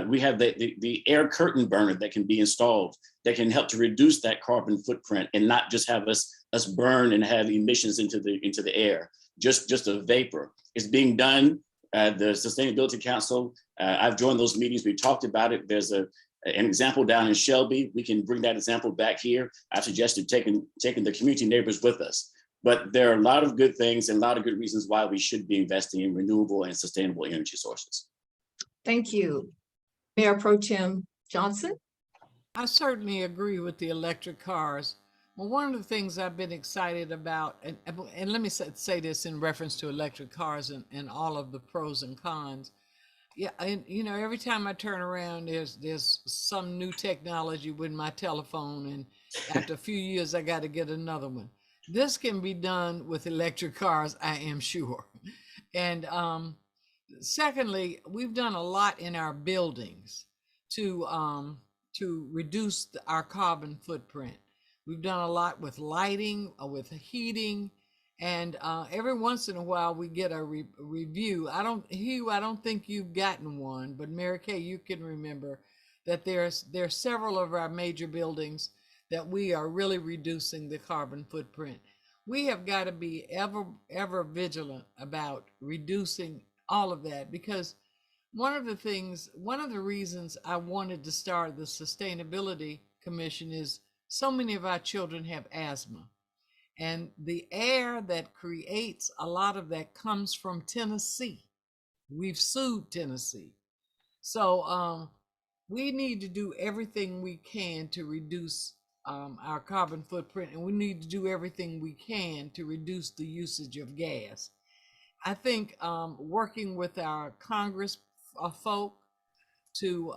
we have the air curtain burner that can be installed that can help to reduce that carbon footprint and not just have us burn and have emissions into the air, just a vapor. It's being done. The Sustainability Council, I've joined those meetings. We talked about it. There's an example down in Shelby. We can bring that example back here. I've suggested taking the community neighbors with us. But there are a lot of good things and a lot of good reasons why we should be investing in renewable and sustainable energy sources. Thank you. Mayor Pro Tem Johnson. I certainly agree with the electric cars. Well, one of the things I've been excited about, and let me say this in reference to electric cars and all of the pros and cons. Yeah, and every time I turn around, there's some new technology with my telephone, and after a few years, I got to get another one. This can be done with electric cars, I am sure. And secondly, we've done a lot in our buildings to reduce our carbon footprint. We've done a lot with lighting, with heating, and every once in a while we get a review. Hugh, I don't think you've gotten one, but Marikay, you can remember that there's several of our major buildings that we are really reducing the carbon footprint. We have got to be ever vigilant about reducing all of that, because one of the reasons I wanted to start the Sustainability Commission is so many of our children have asthma. And the air that creates a lot of that comes from Tennessee. We've sued Tennessee. So we need to do everything we can to reduce our carbon footprint, and we need to do everything we can to reduce the usage of gas. I think working with our Congress folk to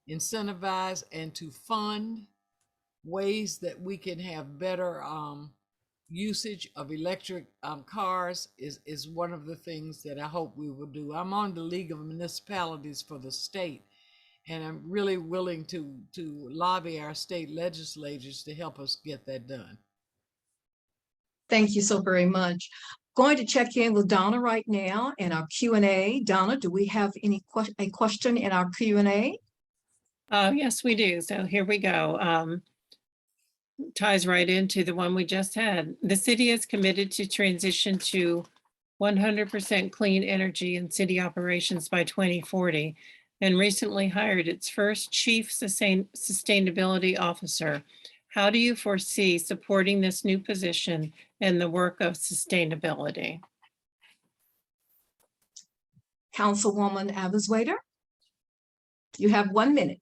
incentivize and to fund ways that we can have better usage of electric cars is one of the things that I hope we will do. I'm on the League of Municipalities for the state, and I'm really willing to lobby our state legislators to help us get that done. Thank you so very much. Going to check in with Donna right now in our Q&A. Donna, do we have a question in our Q&A? Yes, we do. So here we go. Ties right into the one we just had. The city is committed to transition to 100% clean energy in city operations by 2040 and recently hired its first chief sustainability officer. How do you foresee supporting this new position and the work of sustainability? Councilwoman Abuzuaiter, you have 1 minute.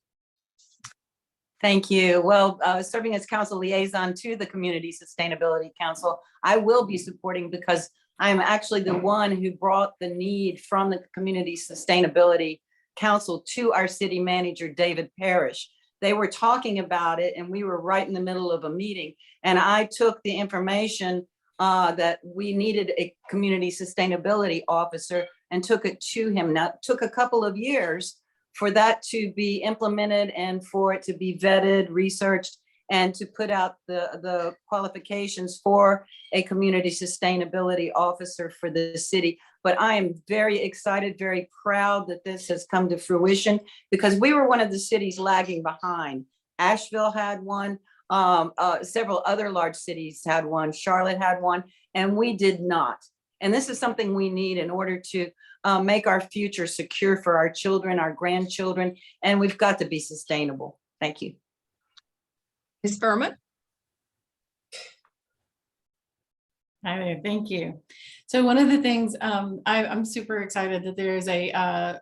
Thank you. Well, serving as council liaison to the Community Sustainability Council, I will be supporting because I am actually the one who brought the need from the Community Sustainability Council to our city manager, David Parrish. They were talking about it and we were right in the middle of a meeting. And I took the information that we needed a community sustainability officer and took it to him. Now, it took a couple of years for that to be implemented and for it to be vetted, researched, and to put out the qualifications for a community sustainability officer for the city. But I am very excited, very proud that this has come to fruition because we were one of the cities lagging behind. Asheville had one, several other large cities had one, Charlotte had one, and we did not. And this is something we need in order to make our future secure for our children, our grandchildren, and we've got to be sustainable. Thank you. Ms. Furman? Hi there, thank you. So one of the things, I'm super excited that there is a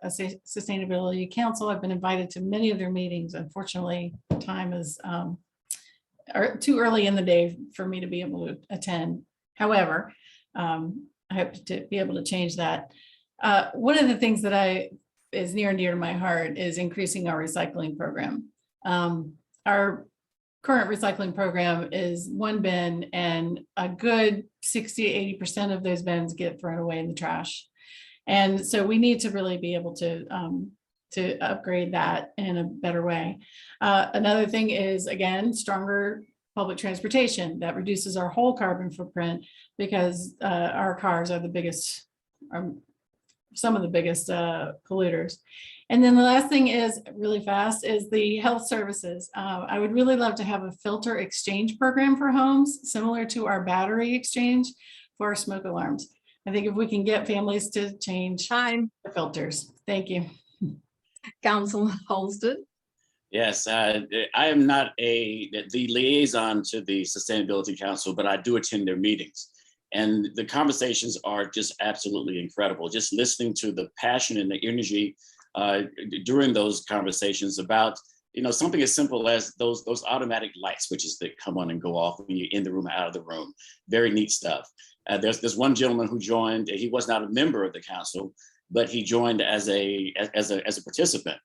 sustainability council. I've been invited to many of their meetings. Unfortunately, time is too early in the day for me to be able to attend. However, I hope to be able to change that. One of the things that is near and dear to my heart is increasing our recycling program. Our current recycling program is one bin, and a good 60–80% of those bins get thrown away in the trash. And so we need to really be able to upgrade that in a better way. Another thing is, again, stronger public transportation that reduces our whole carbon footprint because our cars are the biggest, some of the biggest polluters. And then the last thing is really fast is the health services. I would really love to have a filter exchange program for homes, similar to our battery exchange for our smoke alarms. I think if we can get families to change the filters. Thank you. Councilman Holston? Yes, I am not the liaison to the Sustainability Council, but I do attend their meetings. And the conversations are just absolutely incredible. Just listening to the passion and the energy during those conversations about, something as simple as those automatic light switches that come on and go off when you're in the room, out of the room. Very neat stuff. There's one gentleman who joined. He was not a member of the council, but he joined as a participant.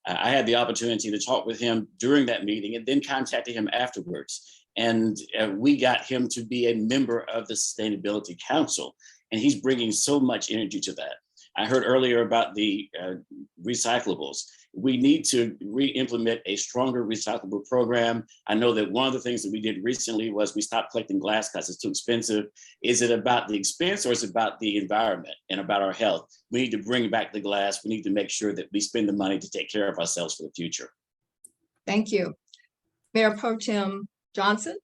I had the opportunity to talk with him during that meeting and then contacted him afterwards. And we got him to be a member of the Sustainability Council, and he's bringing so much energy to that. I heard earlier about the recyclables. We need to re-implement a stronger recyclable program. I know that one of the things that we did recently was we stopped collecting glass because it's too expensive. Is it about the expense or is it about the environment and about our health? We need to bring back the glass. We need to make sure that we spend the money to take care of ourselves for the future. Thank you. Mayor Pro Tem Johnson?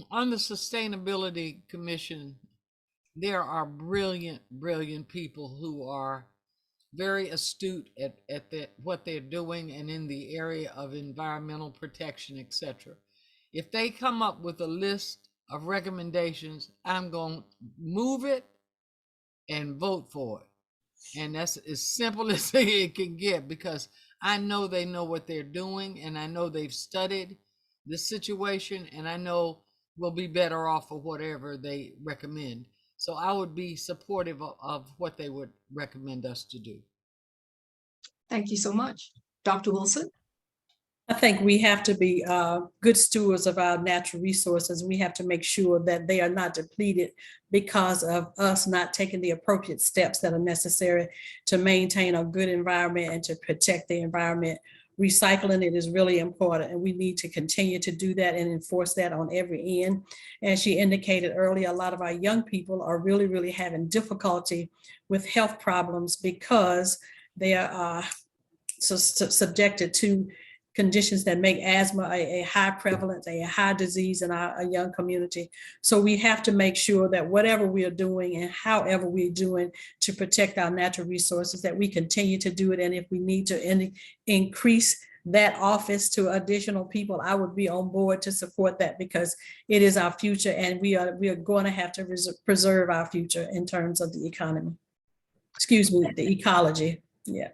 On the Sustainability Commission, there are brilliant, brilliant people who are very astute at what they're doing and in the area of environmental protection, etc. If they come up with a list of recommendations, I'm going to move it and vote for it. And that's as simple as it can get, because I know they know what they're doing, and I know they've studied the situation, and I know we'll be better off for whatever they recommend. So I would be supportive of what they would recommend us to do. Thank you so much. Dr. Wilson? I think we have to be good stewards of our natural resources. We have to make sure that they are not depleted because of us not taking the appropriate steps that are necessary to maintain a good environment and to protect the environment. Recycling it is really important, and we need to continue to do that and enforce that on every end. As she indicated earlier, a lot of our young people are really, really having difficulty with health problems because they are subjected to conditions that make asthma a high prevalence, a high disease in our young community. So we have to make sure that whatever we are doing and however we're doing to protect our natural resources, that we continue to do it. And if we need to increase that office to additional people, I would be on board to support that, because it is our future, and we are going to have to preserve our future in terms of the economy. Excuse me, the ecology. Yeah.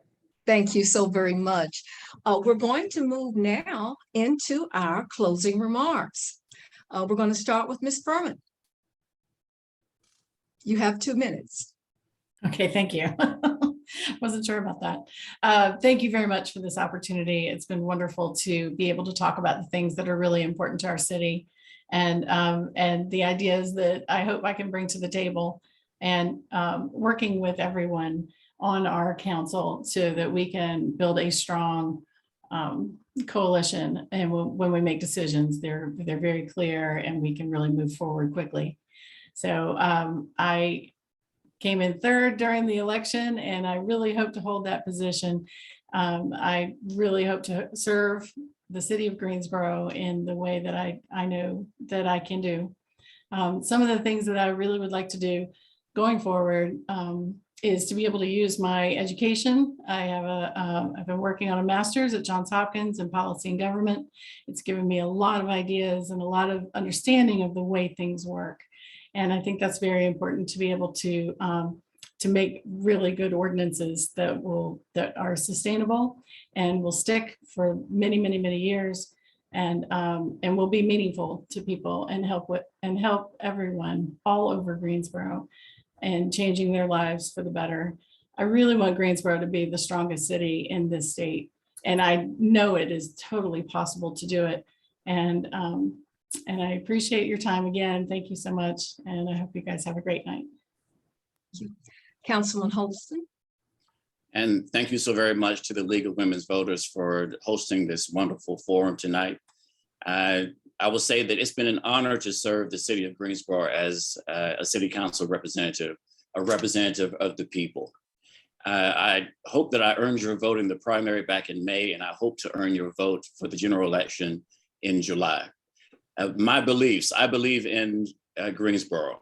Thank you so very much. We're going to move now into our closing remarks. We're going to start with Ms. Furman. You have 2 minutes. Okay, thank you. Wasn't sure about that. Thank you very much for this opportunity. It's been wonderful to be able to talk about the things that are really important to our city, and the ideas that I hope I can bring to the table, and working with everyone on our council so that we can build a strong coalition. And when we make decisions, they're very clear, and we can really move forward quickly. So I came in third during the election, and I really hope to hold that position. I really hope to serve the city of Greensboro in the way that I know that I can do. Some of the things that I really would like to do going forward is to be able to use my education. I've been working on a master's at Johns Hopkins in policy and government. It's given me a lot of ideas and a lot of understanding of the way things work. And I think that's very important, to be able to make really good ordinances that are sustainable and will stick for many, many, many years, and will be meaningful to people, and help everyone all over Greensboro and changing their lives for the better. I really want Greensboro to be the strongest city in this state, and I know it is totally possible to do it. And I appreciate your time again. Thank you so much, and I hope you guys have a great night. Thank you. Councilman Holston. And thank you so very much to the League of Women's Voters for hosting this wonderful forum tonight. I will say that it's been an honor to serve the city of Greensboro as a city council representative, a representative of the people. I hope that I earned your vote in the primary back in May, and I hope to earn your vote for the general election in July. My beliefs, I believe in Greensboro.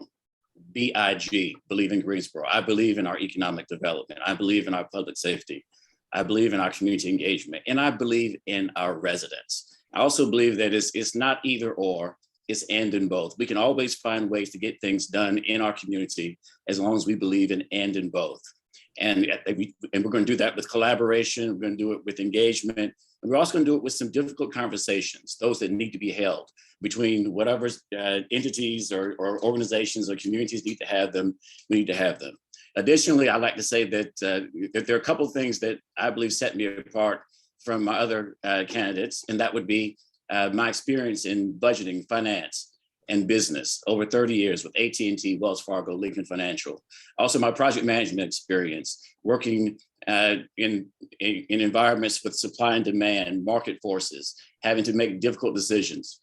BIG, believe in Greensboro. I believe in our economic development. I believe in our public safety. I believe in our community engagement, and I believe in our residents. I also believe that it's not either or, it's and in both. We can always find ways to get things done in our community as long as we believe in and in both. And we're going to do that with collaboration. We're going to do it with engagement. And we're also going to do it with some difficult conversations, those that need to be held between whatever entities or organizations or communities need to have them. We need to have them. Additionally, I'd like to say that there are a couple of things that I believe set me apart from my other candidates, and that would be my experience in budgeting, finance, and business over 30 years with AT&T, Wells Fargo, Lincoln Financial. Also my project management experience, working in environments with supply and demand, market forces, having to make difficult decisions.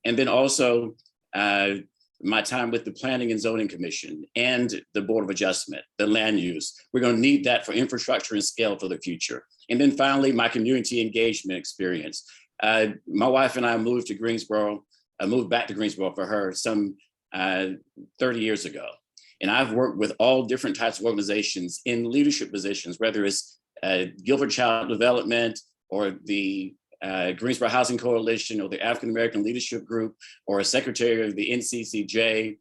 And then also my time with the Planning and Zoning Commission and the Board of Adjustment, the land use. We're going to need that for infrastructure and scale for the future. And then finally, my community engagement experience. My wife and I moved to Greensboro. I moved back to Greensboro for her some 30 years ago. And I've worked with all different types of organizations in leadership positions, whether it's Guilford Child Development or the Greensboro Housing Coalition or the African American Leadership Group or a secretary of the NCCJ.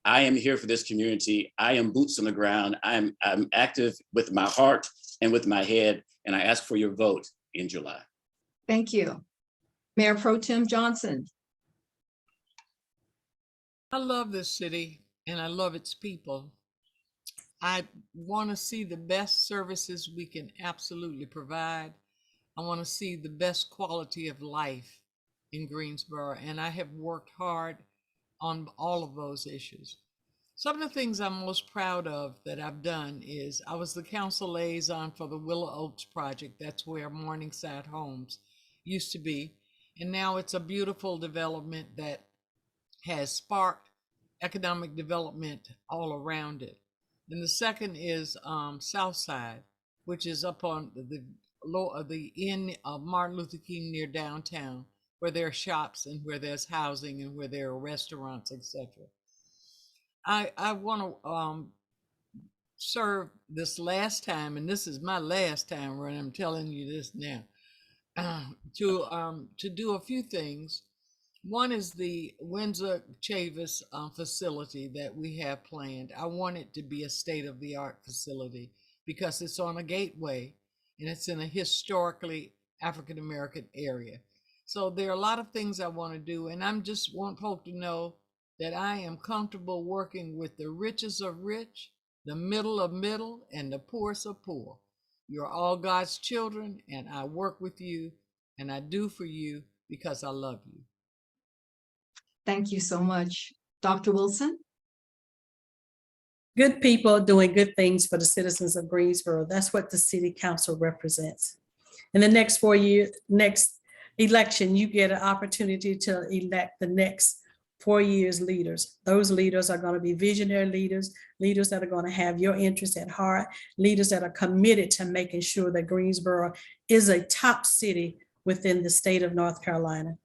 I am here for this community. I am boots on the ground. I'm active with my heart and with my head, and I ask for your vote in July. Thank you. Mayor Pro Tem Johnson. I love this city and I love its people. I want to see the best services we can absolutely provide. I want to see the best quality of life in Greensboro, and I have worked hard on all of those issues. Some of the things I'm most proud of that I've done is I was the council liaison for the Willow Oaks project. That's where Morningside Homes used to be. And now it's a beautiful development that has sparked economic development all around it. And the second is Southside, which is up on the end of Martin Luther King near downtown, where there are shops and where there's housing and where there are restaurants, etc. I want to serve this last time, and this is my last time running. I'm telling you this now, to do a few things. One is the Windsor Chavis facility that we have planned. I want it to be a state-of-the-art facility because it's on a gateway and it's in a historically African-American area. So there are a lot of things I want to do, and I'm just want folk to know that I am comfortable working with the richest of rich, the middle of middle, and the poorest of poor. You're all God's children, and I work with you, and I do for you because I love you. Thank you so much. Dr. Wilson? Good people doing good things for the citizens of Greensboro. That's what the city council represents. In the next 4 years, next election, you get an opportunity to elect the next 4 years leaders. Those leaders are going to be visionary leaders, leaders that are going to have your interests at heart, leaders that are committed to making sure that Greensboro is a top city within the state of North Carolina.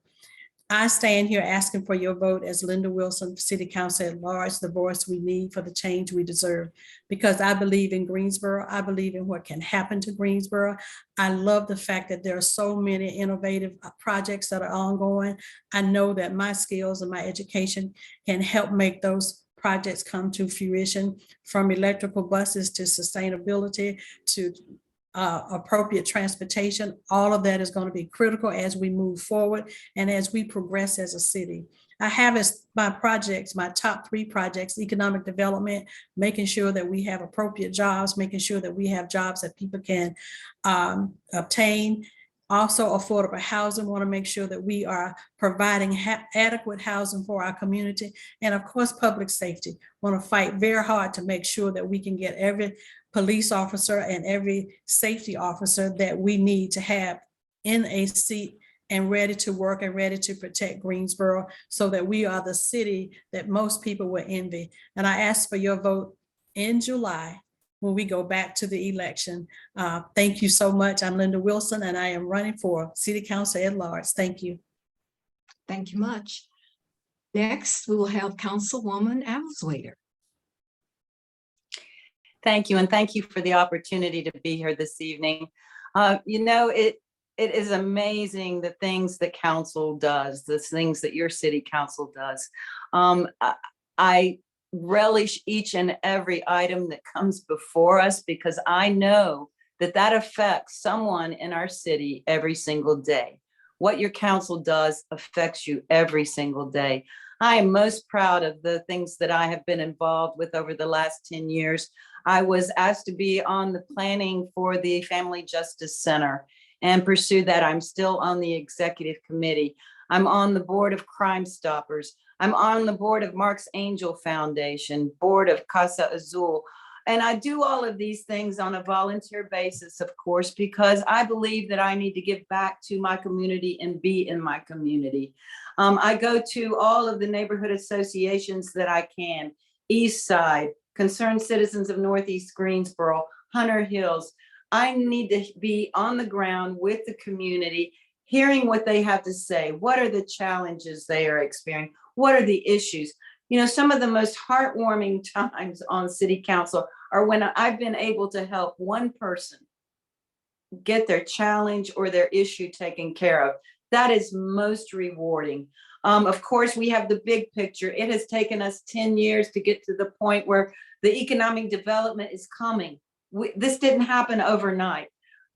I stand here asking for your vote as Linda Wilson, City Council at Large, the voice we need for the change we deserve. Because I believe in Greensboro. I believe in what can happen to Greensboro. I love the fact that there are so many innovative projects that are ongoing. I know that my skills and my education can help make those projects come to fruition, from electrical buses to sustainability to appropriate transportation. All of that is going to be critical as we move forward and as we progress as a city. I have as my projects, my top 3 projects: economic development, making sure that we have appropriate jobs, making sure that we have jobs that people can obtain. Also, affordable housing, want to make sure that we are providing adequate housing for our community. And of course, public safety. Want to fight very hard to make sure that we can get every police officer and every safety officer that we need to have in a seat and ready to work and ready to protect Greensboro, so that we are the city that most people will envy. And I ask for your vote in July when we go back to the election. Thank you so much. I'm Linda Wilson, and I am running for City Council at Large. Thank you. Thank you much. Next, we will have Councilwoman Abuzuaiter. Thank you, and thank you for the opportunity to be here this evening. You know, it is amazing the things that council does, the things that your city council does. I relish each and every item that comes before us, because I know that that affects someone in our city every single day. What your council does affects you every single day. I am most proud of the things that I have been involved with over the last 10 years. I was asked to be on the planning for the Family Justice Center and pursue that. I'm still on the executive committee. I'm on the board of Crime Stoppers. I'm on the board of Mark's Angel Foundation, board of Casa Azul. And I do all of these things on a volunteer basis, of course, because I believe that I need to give back to my community and be in my community. I go to all of the neighborhood associations that I can: East Side, Concerned Citizens of Northeast Greensboro, Hunter Hills. I need to be on the ground with the community, hearing what they have to say. What are the challenges they are experiencing? What are the issues? You know, some of the most heartwarming times on city council are when I've been able to help one person get their challenge or their issue taken care of. That is most rewarding. Of course, we have the big picture. It has taken us 10 years to get to the point where the economic development is coming. This didn't happen overnight.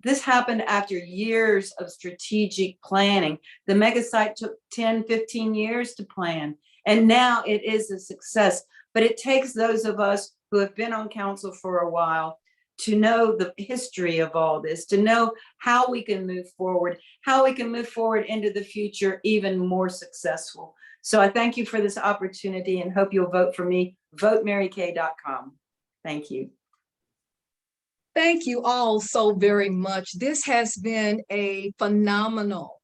This happened after years of strategic planning. The mega site took 10, 15 years to plan, and now it is a success. But it takes those of us who have been on council for a while to know the history of all this, to know how we can move forward, into the future even more successful. So I thank you for this opportunity and hope you'll vote for me. VoteMaryKay.com. Thank you. Thank you all so very much. This has been a phenomenal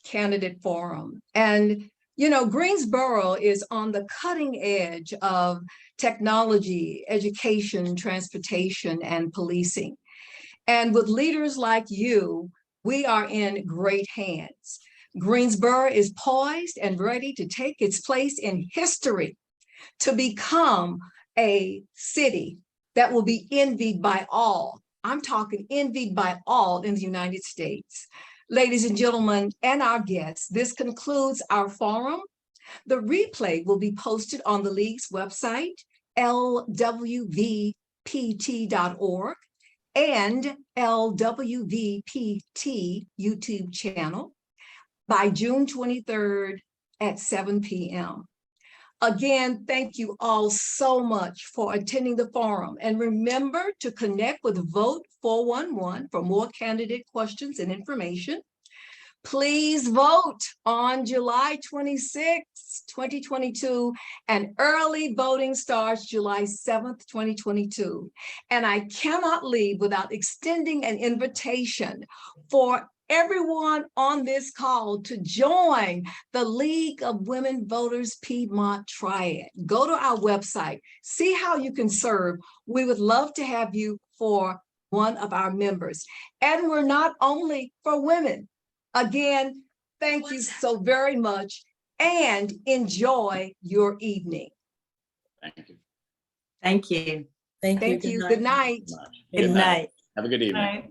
candidate forum. And, you know, Greensboro is on the cutting edge of technology, education, transportation, and policing. And with leaders like you, we are in great hands. Greensboro is poised and ready to take its place in history to become a city that will be envied by all. I'm talking envied by all in the United States. Ladies and gentlemen, and our guests, this concludes our forum. The replay will be posted on the League's website, lwvpt.org, and LWVPT YouTube channel by June 23rd at 7 p.m. Again, thank you all so much for attending the forum. And remember to connect with Vote 411 for more candidate questions and information. Please vote on July 26, 2022, and early voting starts July 7th, 2022. And I cannot leave without extending an invitation for everyone on this call to join the League of Women Voters Piedmont Triad. Go to our website, see how you can serve. We would love to have you for one of our members. And we're not only for women. Again, thank you so very much and enjoy your evening. Thank you. Thank you. Thank you. Good night. Good night. Have a good evening. All right.